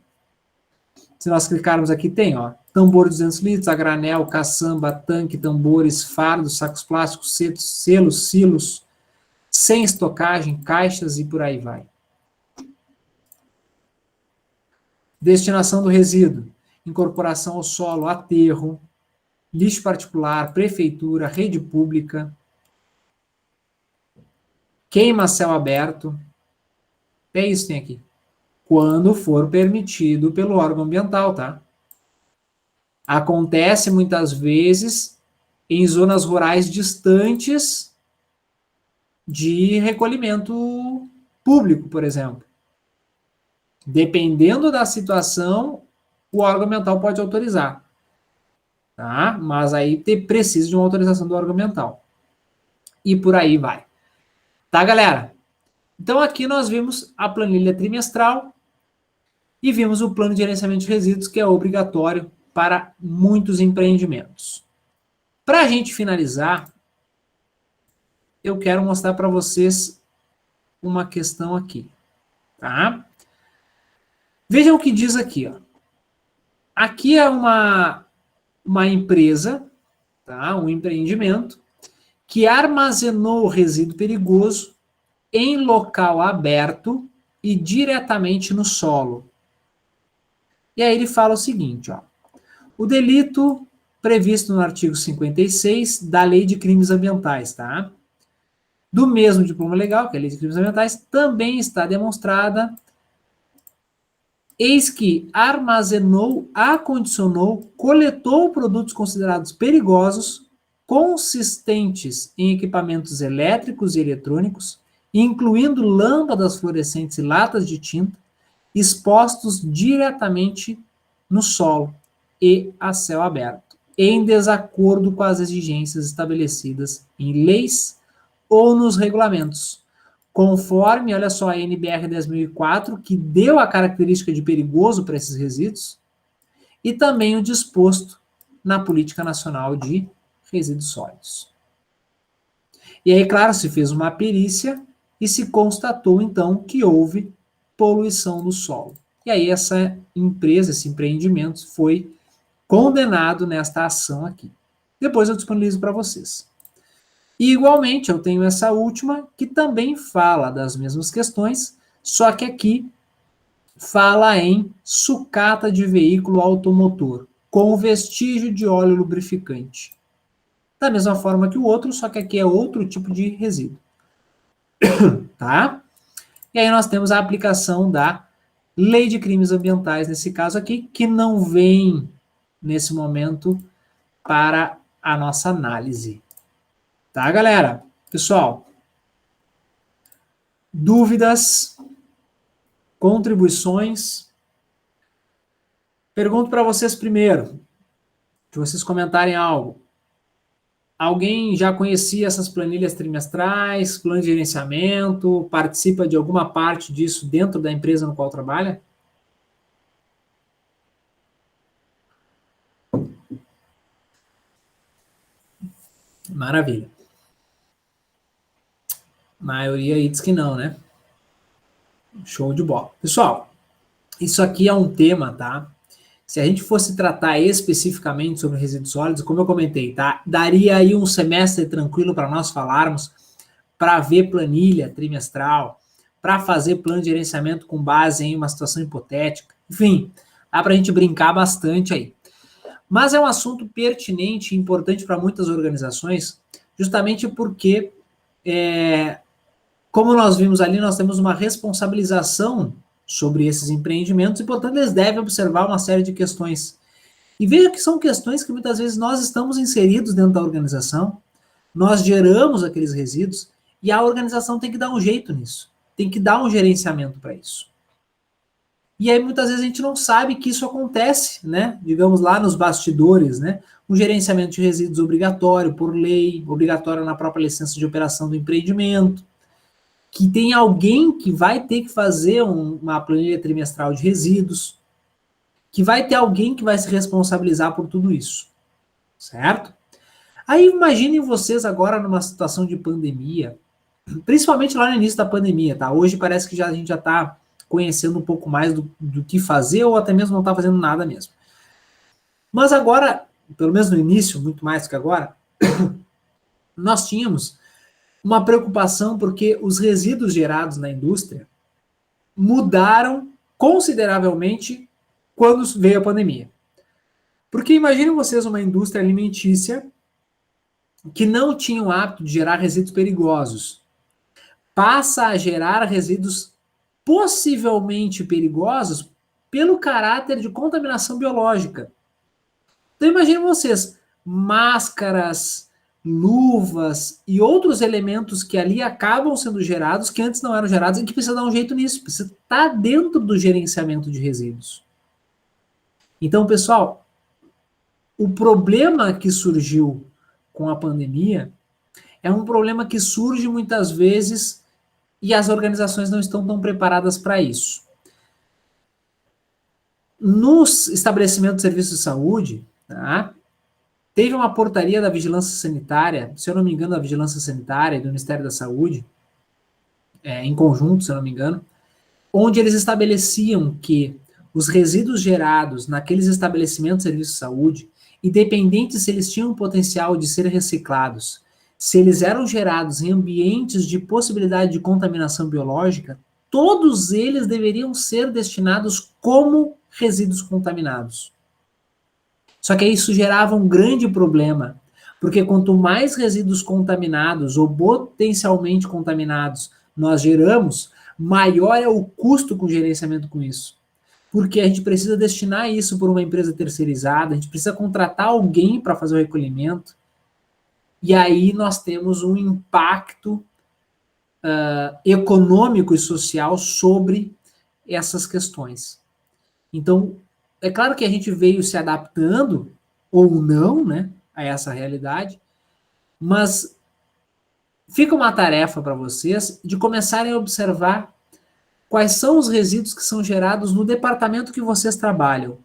Se nós clicarmos aqui, tem, ó, tambor de 200 litros, a granel, caçamba, tanque, tambores, fardos, sacos plásticos, selos, silos, sem estocagem, caixas e por aí vai. Destinação do resíduo, incorporação ao solo, aterro, lixo particular, prefeitura, rede pública, queima a céu aberto, é isso que tem aqui. Quando for permitido pelo órgão ambiental, tá? Acontece muitas vezes em zonas rurais distantes de recolhimento público, por exemplo. Dependendo da situação, o órgão ambiental pode autorizar, tá? Mas aí precisa de uma autorização do órgão ambiental. E por aí vai. Tá, galera? Então aqui nós vimos a planilha trimestral e vimos o plano de gerenciamento de resíduos, que é obrigatório para muitos empreendimentos. Para a gente finalizar, eu quero mostrar para vocês uma questão aqui, tá? Vejam o que diz aqui, ó. Aqui é uma empresa, tá? Um empreendimento, que armazenou resíduo perigoso em local aberto e diretamente no solo. E aí ele fala o seguinte, ó. O delito previsto no artigo 56 da Lei de Crimes Ambientais, tá? Do mesmo diploma legal, que é a Lei de Crimes Ambientais, também está demonstrada, eis que armazenou, acondicionou, coletou produtos considerados perigosos, consistentes em equipamentos elétricos e eletrônicos, incluindo lâmpadas fluorescentes e latas de tinta, expostos diretamente no solo e a céu aberto, em desacordo com as exigências estabelecidas em leis ou nos regulamentos, conforme, olha só, a NBR 10.004, que deu a característica de perigoso para esses resíduos, e também o disposto na Política Nacional de Resíduos Sólidos. E aí, claro, se fez uma perícia e se constatou, então, que houve poluição do solo. E aí essa empresa, esse empreendimento foi condenado nesta ação aqui. Depois eu disponibilizo para vocês. E igualmente eu tenho essa última que também fala das mesmas questões, só que aqui fala em sucata de veículo automotor com vestígio de óleo lubrificante. Da mesma forma que o outro, só que aqui é outro tipo de resíduo. Tá? E aí nós temos a aplicação da Lei de Crimes Ambientais, nesse caso aqui, que não vem, nesse momento, para a nossa análise. Tá, galera? Pessoal, dúvidas, contribuições? Pergunto para vocês primeiro, de vocês comentarem algo. Alguém já conhecia essas planilhas trimestrais, plano de gerenciamento, participa de alguma parte disso dentro da empresa no qual trabalha? Maravilha. A maioria aí diz que não, né? Show de bola. Pessoal, isso aqui é um tema, tá? Se a gente fosse tratar especificamente sobre resíduos sólidos, como eu comentei, tá? Daria aí um semestre tranquilo para nós falarmos, para ver planilha trimestral, para fazer plano de gerenciamento com base em uma situação hipotética. Enfim, dá para a gente brincar bastante aí. Mas é um assunto pertinente e importante para muitas organizações, justamente porque, como nós vimos ali, nós temos uma responsabilização sobre esses empreendimentos e, portanto, eles devem observar uma série de questões. E veja que são questões que muitas vezes nós estamos inseridos dentro da organização, nós geramos aqueles resíduos e a organização tem que dar um jeito nisso, tem que dar um gerenciamento para isso. E aí muitas vezes a gente não sabe que isso acontece, né? Digamos lá nos bastidores, né? Um gerenciamento de resíduos obrigatório por lei, obrigatório na própria licença de operação do empreendimento, que tem alguém que vai ter que fazer uma planilha trimestral de resíduos, que vai ter alguém que vai se responsabilizar por tudo isso, certo? Aí imaginem vocês agora numa situação de pandemia, principalmente lá no início da pandemia, tá? Hoje parece que a gente já está conhecendo um pouco mais do que fazer ou até mesmo não está fazendo nada mesmo. Mas agora, pelo menos no início, muito mais do que agora, nós tínhamos uma preocupação porque os resíduos gerados na indústria mudaram consideravelmente quando veio a pandemia. Porque imaginem vocês uma indústria alimentícia que não tinha o hábito de gerar resíduos perigosos, passa a gerar resíduos possivelmente perigosos pelo caráter de contaminação biológica. Então imaginem vocês, máscaras, luvas e outros elementos que ali acabam sendo gerados, que antes não eram gerados, e que precisa dar um jeito nisso, precisa estar dentro do gerenciamento de resíduos. Então, pessoal, o problema que surgiu com a pandemia é um problema que surge muitas vezes e as organizações não estão tão preparadas para isso. Nos estabelecimentos de serviços de saúde, tá, teve uma portaria da Vigilância Sanitária, se eu não me engano, da Vigilância Sanitária e do Ministério da Saúde, em conjunto, se eu não me engano, onde eles estabeleciam que os resíduos gerados naqueles estabelecimentos de serviço de saúde, independente se eles tinham potencial de ser reciclados, se eles eram gerados em ambientes de possibilidade de contaminação biológica, todos eles deveriam ser destinados como resíduos contaminados. Só que isso gerava um grande problema, porque quanto mais resíduos contaminados ou potencialmente contaminados nós geramos, maior é o custo com o gerenciamento com isso. Porque a gente precisa destinar isso por uma empresa terceirizada, a gente precisa contratar alguém para fazer o recolhimento, e aí nós temos um impacto econômico e social sobre essas questões. Então, é claro que a gente veio se adaptando, ou não, né, a essa realidade, mas fica uma tarefa para vocês de começarem a observar quais são os resíduos que são gerados no departamento que vocês trabalham.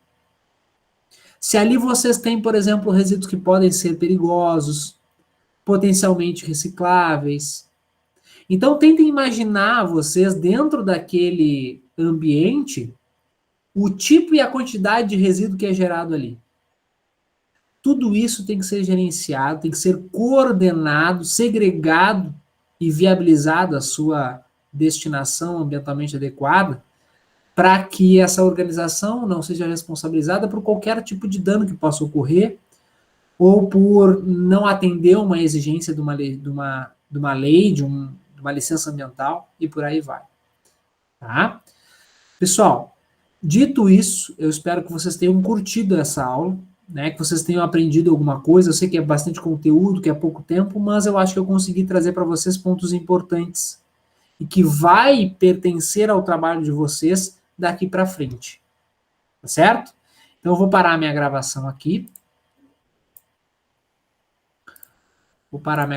Se ali vocês têm, por exemplo, resíduos que podem ser perigosos, potencialmente recicláveis. Então, tentem imaginar vocês, dentro daquele ambiente, o tipo e a quantidade de resíduo que é gerado ali. Tudo isso tem que ser gerenciado, tem que ser coordenado, segregado e viabilizado a sua destinação ambientalmente adequada, para que essa organização não seja responsabilizada por qualquer tipo de dano que possa ocorrer, ou por não atender uma exigência de uma lei, de uma licença ambiental, e por aí vai. Tá? Pessoal, dito isso, eu espero que vocês tenham curtido essa aula, né, que vocês tenham aprendido alguma coisa. Eu sei que é bastante conteúdo, que é pouco tempo, mas eu acho que eu consegui trazer para vocês pontos importantes e que vai pertencer ao trabalho de vocês daqui para frente. Tá certo? Então eu vou parar a minha gravação aqui. Vou parar a minha